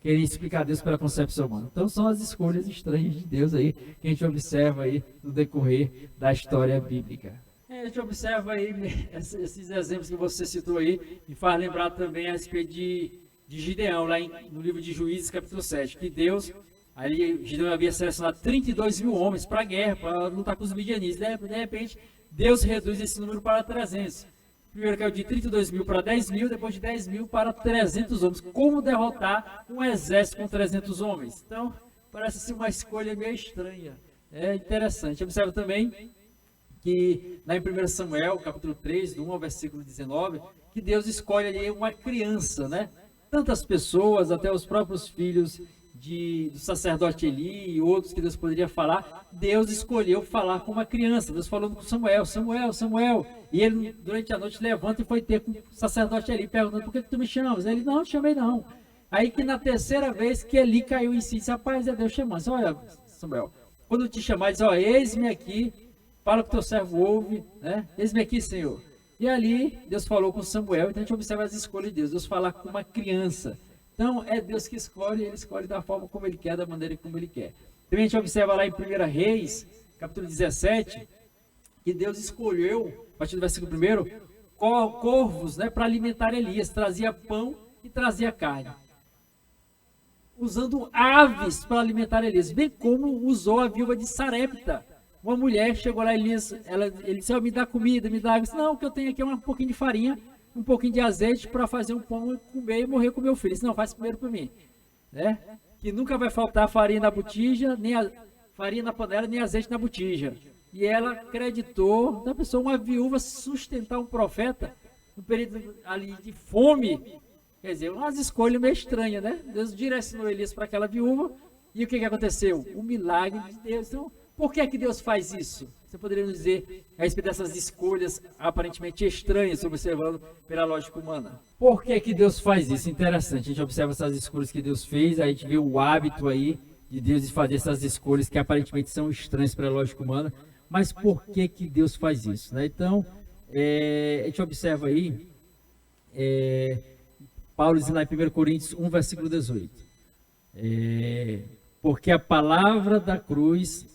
Querer explicar Deus pela concepção humana. Então são as escolhas estranhas de Deus aí que a gente observa aí no decorrer da história bíblica. A gente observa aí esses exemplos que você citou aí e faz lembrar também a respeito de Gideão, lá no livro de Juízes, capítulo 7, que Deus, ali Gideão havia selecionado 32 mil homens para a guerra, para lutar com os midianitas. De repente, Deus reduz esse número para 300. Primeiro caiu de 32 mil para 10 mil, depois de 10 mil para 300 homens. Como derrotar um exército com 300 homens? Então, parece ser uma escolha meio estranha. É interessante. Observa também que lá em 1 Samuel, capítulo 3, do 1 ao versículo 19, que Deus escolhe ali uma criança, né? Tantas pessoas, até os próprios filhos do sacerdote Eli e outros que Deus poderia falar, Deus escolheu falar com uma criança. Deus falando com Samuel, Samuel, Samuel. E ele, durante a noite, levanta e foi ter com o sacerdote Eli, perguntando, por que tu me chamas? Ele, não, chamei não. Aí que na terceira vez que Eli caiu em si, disse, rapaz, é Deus chamando. Disse, olha, Samuel, quando te chamar, diz, ó, eis-me aqui, fala que teu servo ouve, né? Eis-me aqui, Senhor. E ali, Deus falou com Samuel, então a gente observa as escolhas de Deus. Deus fala com uma criança. Então, é Deus que escolhe, Ele escolhe da forma como Ele quer, da maneira como Ele quer. Também a gente observa lá em 1 Reis, capítulo 17, que Deus escolheu, a partir do versículo 1, corvos, né, para alimentar Elias, trazia pão e trazia carne, usando aves para alimentar Elias, bem como usou a viúva de Sarepta. Uma mulher chegou lá, ele disse, me dá comida, me dá água. Disse, não, o que eu tenho aqui é um pouquinho de farinha, um pouquinho de azeite para fazer um pão, comer e morrer com meu filho. Disse, não, faz primeiro para mim, né? Que nunca vai faltar farinha na botija, nem farinha na panela, nem azeite na botija. E ela acreditou da pessoa, uma viúva, sustentar um profeta no período ali de fome. Quer dizer, umas escolhas meio estranhas, né? Deus direcionou Elias para aquela viúva. E o que aconteceu? O milagre de Deus. Então, por que é que Deus faz isso? Você poderia nos dizer a respeito dessas escolhas aparentemente estranhas, observando pela lógica humana? Por que é que Deus faz isso? Interessante, a gente observa essas escolhas que Deus fez, a gente vê o hábito aí de Deus de fazer essas escolhas que aparentemente são estranhas para a lógica humana. Mas por que que Deus faz isso, né? Então, a gente observa aí, Paulo diz lá em 1 Coríntios 1, versículo 18. Porque a palavra da cruz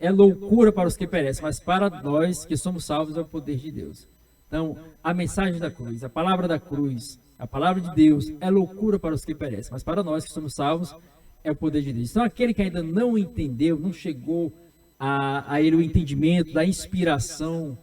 é loucura para os que perecem, mas para nós que somos salvos é o poder de Deus. Então, a mensagem da cruz, a palavra da cruz, a palavra de Deus é loucura para os que perecem, mas para nós que somos salvos é o poder de Deus. Então, aquele que ainda não entendeu, não chegou a ele o entendimento da inspiração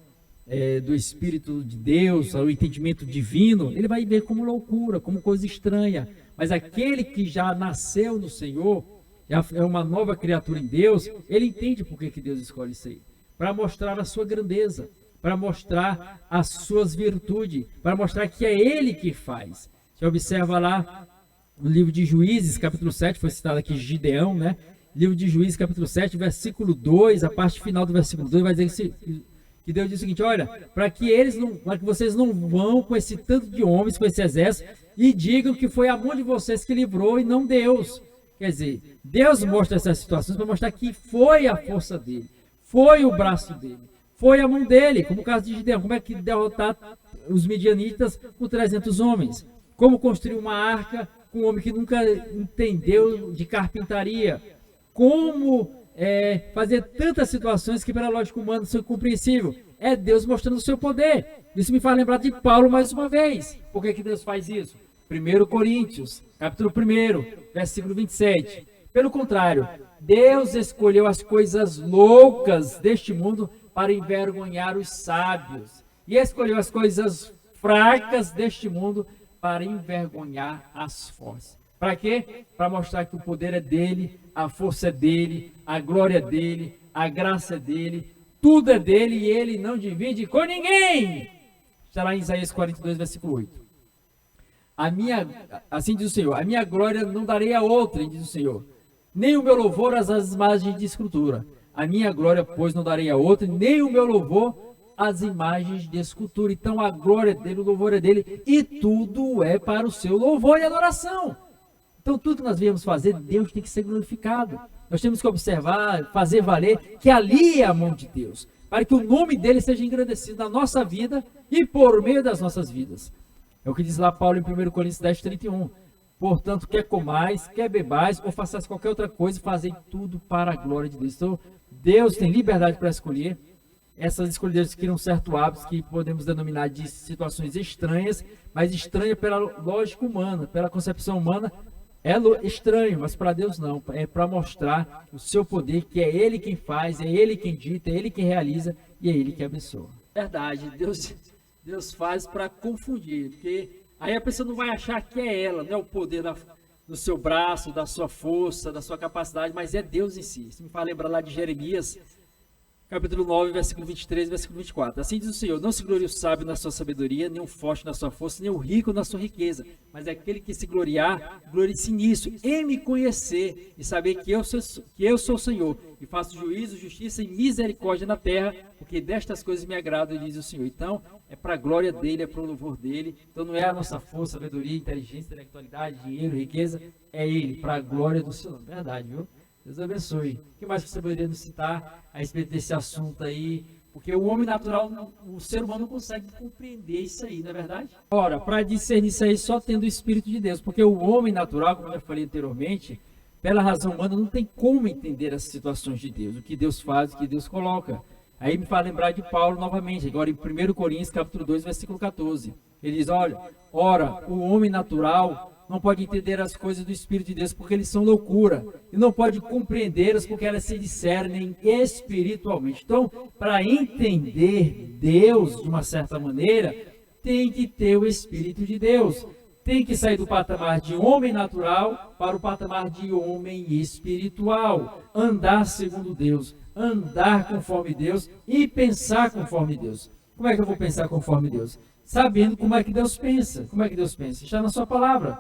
do Espírito de Deus, o entendimento divino, ele vai ver como loucura, como coisa estranha. Mas aquele que já nasceu no Senhor, já é uma nova criatura em Deus, ele entende por que Deus escolhe isso aí. Para mostrar a sua grandeza, para mostrar as suas virtudes, para mostrar que é Ele que faz. Você observa lá no livro de Juízes, capítulo 7, foi citado aqui Gideão, né? Livro de Juízes, capítulo 7, versículo 2, a parte final do versículo 2, vai dizer que Deus diz o seguinte, olha, para que vocês não vão com esse tanto de homens, com esse exército, e digam que foi a mão de vocês que livrou e não Deus. Quer dizer, Deus mostra essas situações para mostrar que foi a força dele, foi o braço dele, foi a mão dele, como o caso de Gideão, como é que derrotar os midianitas com 300 homens, como construir uma arca com um homem que nunca entendeu de carpintaria, como fazer tantas situações que pela lógica humana são incompreensíveis. É Deus mostrando o seu poder. Isso me faz lembrar de Paulo mais uma vez. Por que Deus faz isso? 1 Coríntios, capítulo 1, versículo 27. Pelo contrário, Deus escolheu as coisas loucas deste mundo para envergonhar os sábios. E escolheu as coisas fracas deste mundo para envergonhar as fortes. Para quê? Para mostrar que o poder é dele, a força é dele, a glória é dele, a graça é dele, tudo é dele e ele não divide com ninguém. Está lá em Isaías 42, versículo 8. Assim diz o Senhor, a minha glória não darei a outrem, diz o Senhor, nem o meu louvor às imagens de escultura. A minha glória, pois, não darei a outrem, nem o meu louvor às imagens de escultura. Então a glória é dele, o louvor é dele, e tudo é para o seu louvor e adoração. Então tudo que nós viemos fazer, Deus tem que ser glorificado. Nós temos que observar, fazer valer que ali é a mão de Deus, para que o nome dele seja engrandecido na nossa vida e por meio das nossas vidas. É o que diz lá Paulo em 1 Coríntios 10, 31. Portanto, quer comais, quer bebais, ou façais qualquer outra coisa, fazei tudo para a glória de Deus. Então, Deus tem liberdade para escolher. Essas escolhas criam um certo hábito que podemos denominar de situações estranhas, mas estranha pela lógica humana, pela concepção humana, é estranho, mas para Deus não. É para mostrar o seu poder, que é Ele quem faz, é Ele quem dita, é Ele quem realiza e é Ele que abençoa. Verdade, Deus faz para confundir, porque aí a pessoa não vai achar que é ela, não é o poder do seu braço, da sua força, da sua capacidade, mas é Deus em si. Isso me faz lembrar lá de Jeremias, capítulo 9, versículo 23, versículo 24. Assim diz o Senhor, não se glorie o sábio na sua sabedoria, nem o forte na sua força, nem o rico na sua riqueza, mas é aquele que se gloriar, glorie-se nisso, em me conhecer e saber que eu sou o Senhor, e faço juízo, justiça e misericórdia na terra, porque destas coisas me agrado, diz o Senhor. Então, é para a glória dele, é para o louvor dele. Então, não é a nossa força, sabedoria, inteligência, intelectualidade, dinheiro, riqueza, é ele, para a glória do Senhor. Verdade, viu? Deus abençoe. O que mais você poderia nos citar a respeito desse assunto aí? Porque o homem natural, o ser humano não consegue compreender isso aí, não é verdade? Ora, para discernir isso aí, só tendo o Espírito de Deus. Porque o homem natural, como eu já falei anteriormente, pela razão humana, não tem como entender as situações de Deus, o que Deus faz, o que Deus coloca. Aí me faz lembrar de Paulo novamente, agora em 1 Coríntios, capítulo 2, versículo 14. Ele diz, olha, ora, o homem natural não pode entender as coisas do Espírito de Deus porque eles são loucura. E não pode compreendê-las porque elas se discernem espiritualmente. Então, para entender Deus de uma certa maneira, tem que ter o Espírito de Deus. Tem que sair do patamar de homem natural para o patamar de homem espiritual. Andar segundo Deus, andar conforme Deus e pensar conforme Deus. Como é que eu vou pensar conforme Deus? Sabendo como é que Deus pensa. Como é que Deus pensa? Está na sua palavra.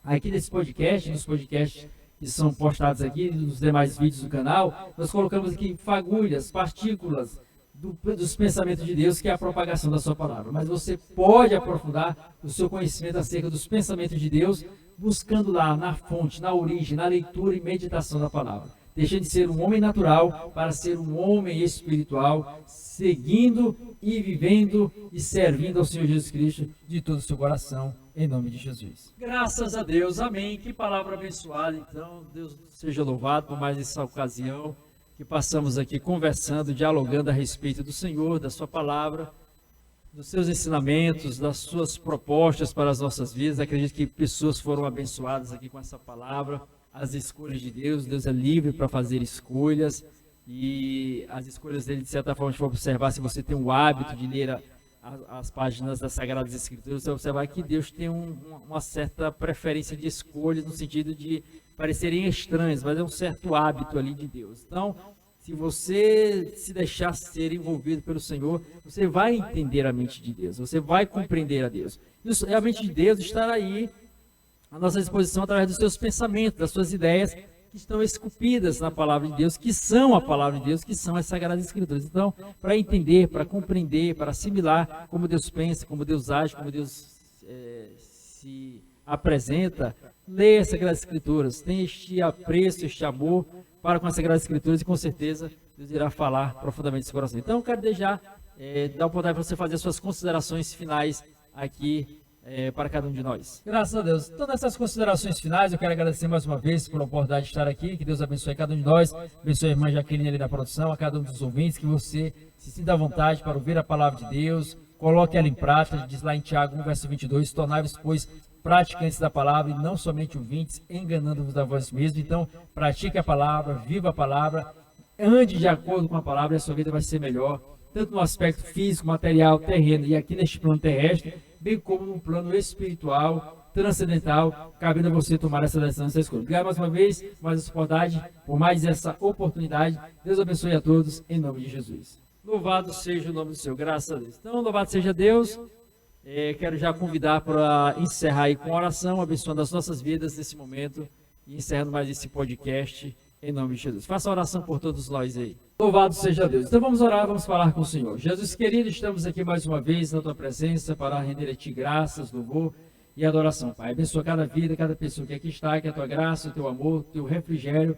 Aqui nesse podcast, nos podcasts que são postados aqui, nos demais vídeos do canal, nós colocamos aqui fagulhas, partículas dos pensamentos de Deus, que é a propagação da sua palavra. Mas você pode aprofundar o seu conhecimento acerca dos pensamentos de Deus, buscando lá na fonte, na origem, na leitura e meditação da palavra. Deixando de ser um homem natural para ser um homem espiritual, seguindo e vivendo e servindo ao Senhor Jesus Cristo de todo o seu coração, em nome de Jesus. Graças a Deus, amém. Que palavra abençoada. Então, Deus seja louvado por mais essa ocasião que passamos aqui conversando, dialogando a respeito do Senhor, da sua palavra, dos seus ensinamentos, das suas propostas para as nossas vidas. Acredito que pessoas foram abençoadas aqui com essa palavra. As escolhas de Deus, Deus é livre para fazer escolhas, e as escolhas dele, de certa forma, se for observar, se você tem o hábito de ler as páginas das Sagradas Escrituras, você vai observar que Deus tem uma certa preferência de escolhas, no sentido de parecerem estranhas, mas é um certo hábito ali de Deus. Então, se você se deixar ser envolvido pelo Senhor, você vai entender a mente de Deus, você vai compreender a Deus. E a mente de Deus estará aí à nossa disposição através dos seus pensamentos, das suas ideias que estão esculpidas na palavra de Deus, que são a palavra de Deus, que são as Sagradas Escrituras. Então, para entender, para compreender, para assimilar como Deus pensa, como Deus age, como Deus se apresenta, leia as Sagradas Escrituras, tenha este apreço, este amor para com as Sagradas Escrituras, e com certeza Deus irá falar profundamente no seu coração. Então, eu quero deixar, dar a oportunidade para você fazer as suas considerações finais aqui para cada um de nós. Graças a Deus. Então, nessas considerações finais, eu quero agradecer mais uma vez pela oportunidade de estar aqui. Que Deus abençoe cada um de nós, abençoe a irmã Jaqueline ali da produção, a cada um dos ouvintes, que você se sinta à vontade para ouvir a palavra de Deus, coloque ela em prática. Diz lá em Tiago 1, verso 22, tornai-vos, pois, praticantes da palavra e não somente ouvintes, enganando-vos a vós mesmos. Então, pratique a palavra, viva a palavra, ande de acordo com a palavra, e a sua vida vai ser melhor, tanto no aspecto físico, material, terreno e aqui neste plano terrestre, bem como no plano espiritual, transcendental, cabendo a você tomar essa decisão, essa escolha. Obrigado mais uma vez, mais essa oportunidade, por mais essa oportunidade. Deus abençoe a todos, em nome de Jesus. Louvado seja o nome do Senhor, graças a Deus. Então, louvado seja Deus. Quero já convidar para encerrar aí com oração, abençoando as nossas vidas nesse momento, e encerrando mais esse podcast, em nome de Jesus. Faça a oração por todos nós aí. Louvado seja Deus. Então vamos orar, vamos falar com o Senhor. Jesus querido, estamos aqui mais uma vez na tua presença para render a ti graças, louvor e adoração, Pai. Abençoa cada vida, cada pessoa que aqui está, que a tua graça, o teu amor, o teu refrigério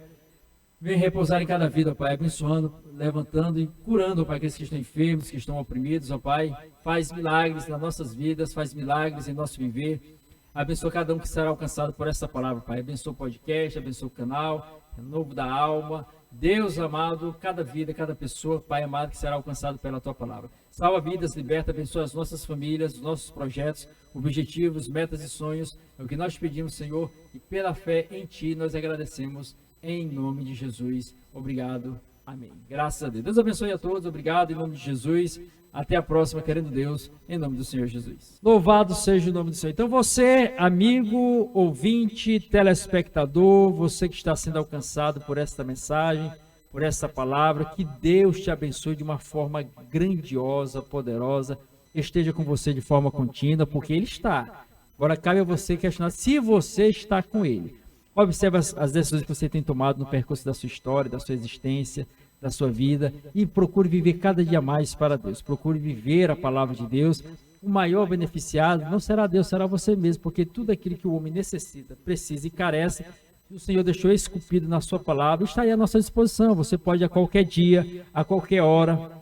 venha repousar em cada vida, Pai, abençoando, levantando e curando, Pai, aqueles que estão enfermos, que estão oprimidos, ó Pai. Faz milagres nas nossas vidas, faz milagres em nosso viver. Abençoa cada um que será alcançado por essa palavra, Pai. Abençoa o podcast, abençoa o canal, Renovo da Alma. Deus amado, cada vida, cada pessoa, Pai amado, que será alcançado pela Tua palavra. Salva vidas, liberta, abençoa as nossas famílias, os nossos projetos, objetivos, metas e sonhos. É o que nós pedimos, Senhor, e pela fé em Ti nós agradecemos, em nome de Jesus. Obrigado. Amém. Graças a Deus. Deus abençoe a todos. Obrigado, em nome de Jesus. Até a próxima, querendo Deus, em nome do Senhor Jesus. Louvado seja o nome do Senhor. Então você, amigo, ouvinte, telespectador, você que está sendo alcançado por esta mensagem, por essa palavra, que Deus te abençoe de uma forma grandiosa, poderosa, esteja com você de forma contínua, porque Ele está. Agora cabe a você questionar se você está com Ele. Observe as decisões que você tem tomado no percurso da sua história, da sua existência, da sua vida, e procure viver cada dia mais para Deus. Procure viver a palavra de Deus. O maior beneficiado não será Deus, será você mesmo, porque tudo aquilo que o homem necessita, precisa e carece, o Senhor deixou esculpido na sua palavra, está aí à nossa disposição. Você pode a qualquer dia, a qualquer hora,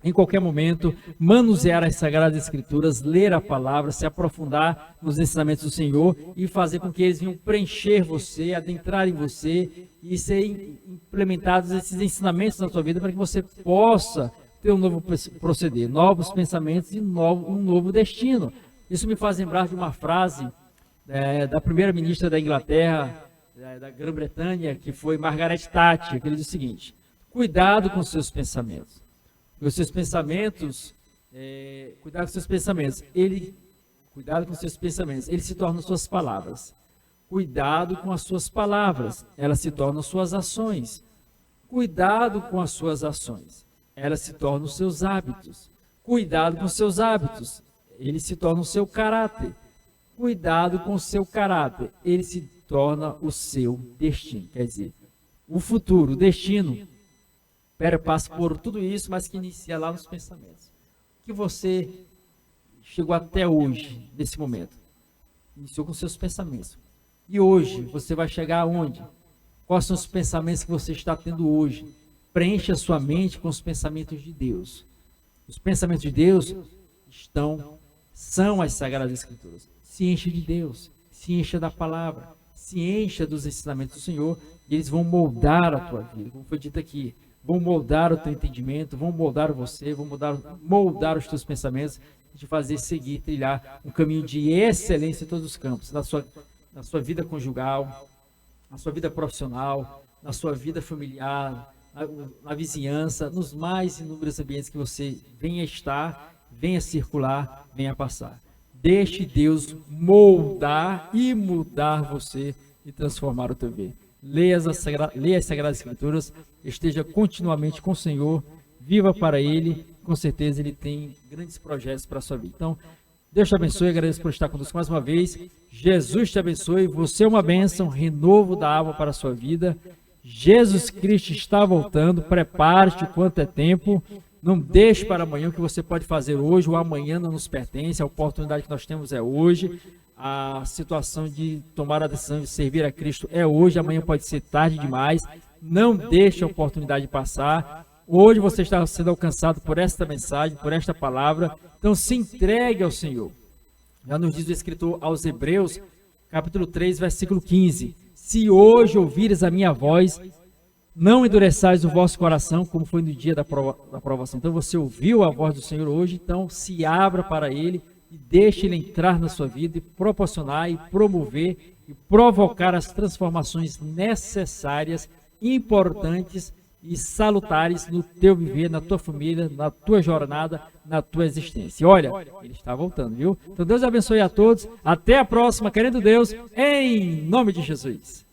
em qualquer momento, manusear as Sagradas Escrituras, ler a palavra, se aprofundar nos ensinamentos do Senhor e fazer com que eles venham preencher você, adentrar em você e serem implementados esses ensinamentos na sua vida para que você possa ter um novo proceder, novos pensamentos e um novo destino. Isso me faz lembrar de uma frase da primeira-ministra da Inglaterra, da Grã-Bretanha, que foi Margaret Thatcher, que ele diz o seguinte: cuidado com seus pensamentos. Os seus pensamentos, cuidado com seus pensamentos. Cuidado com seus pensamentos. Eles se tornam suas palavras. Cuidado com as suas palavras. Elas se tornam suas ações. Cuidado com as suas ações. Elas se tornam seus hábitos. Cuidado com seus hábitos. Eles se tornam o seu caráter. Cuidado com o seu caráter. Ele se torna o seu destino. Quer dizer, o futuro, o destino, passa por tudo isso, mas que inicia lá nos pensamentos. Que você chegou até hoje, nesse momento. Iniciou com seus pensamentos. E hoje, você vai chegar aonde? Quais são os pensamentos que você está tendo hoje? Preencha a sua mente com os pensamentos de Deus. Os pensamentos de Deus são as Sagradas Escrituras. Se encha de Deus, se encha da palavra, se encha dos ensinamentos do Senhor, e eles vão moldar a tua vida, como foi dito aqui. Vão moldar o teu entendimento, vão moldar você, vão moldar os teus pensamentos, e te fazer seguir, trilhar um caminho de excelência em todos os campos, na sua vida conjugal, na sua vida profissional, na sua vida familiar, na vizinhança, nos mais inúmeros ambientes que você venha estar, venha circular, venha passar. Deixe Deus moldar e mudar você e transformar o teu ver. Leia as Sagradas Escrituras, esteja continuamente com o Senhor, viva para Ele, com certeza Ele tem grandes projetos para a sua vida. Então, Deus te abençoe, agradeço por estar conosco mais uma vez. Jesus te abençoe, você é uma bênção, renovo da água para a sua vida. Jesus Cristo está voltando, prepare-te quanto é tempo. Não deixe para amanhã o que você pode fazer hoje, o amanhã não nos pertence, a oportunidade que nós temos é hoje. A situação de tomar a decisão de servir a Cristo é hoje, amanhã pode ser tarde demais. Não deixe a oportunidade passar. Hoje você está sendo alcançado por esta mensagem, por esta palavra. Então se entregue ao Senhor. Já nos diz o escritor aos Hebreus, capítulo 3, versículo 15. Se hoje ouvires a minha voz, não endureçais o vosso coração, como foi no dia da provação. Então você ouviu a voz do Senhor hoje, então se abra para Ele e deixe Ele entrar na sua vida e proporcionar e promover e provocar as transformações necessárias, importantes e salutares no teu viver, na tua família, na tua jornada, na tua existência. Olha, Ele está voltando, viu? Então Deus abençoe a todos. Até a próxima, querendo Deus, em nome de Jesus.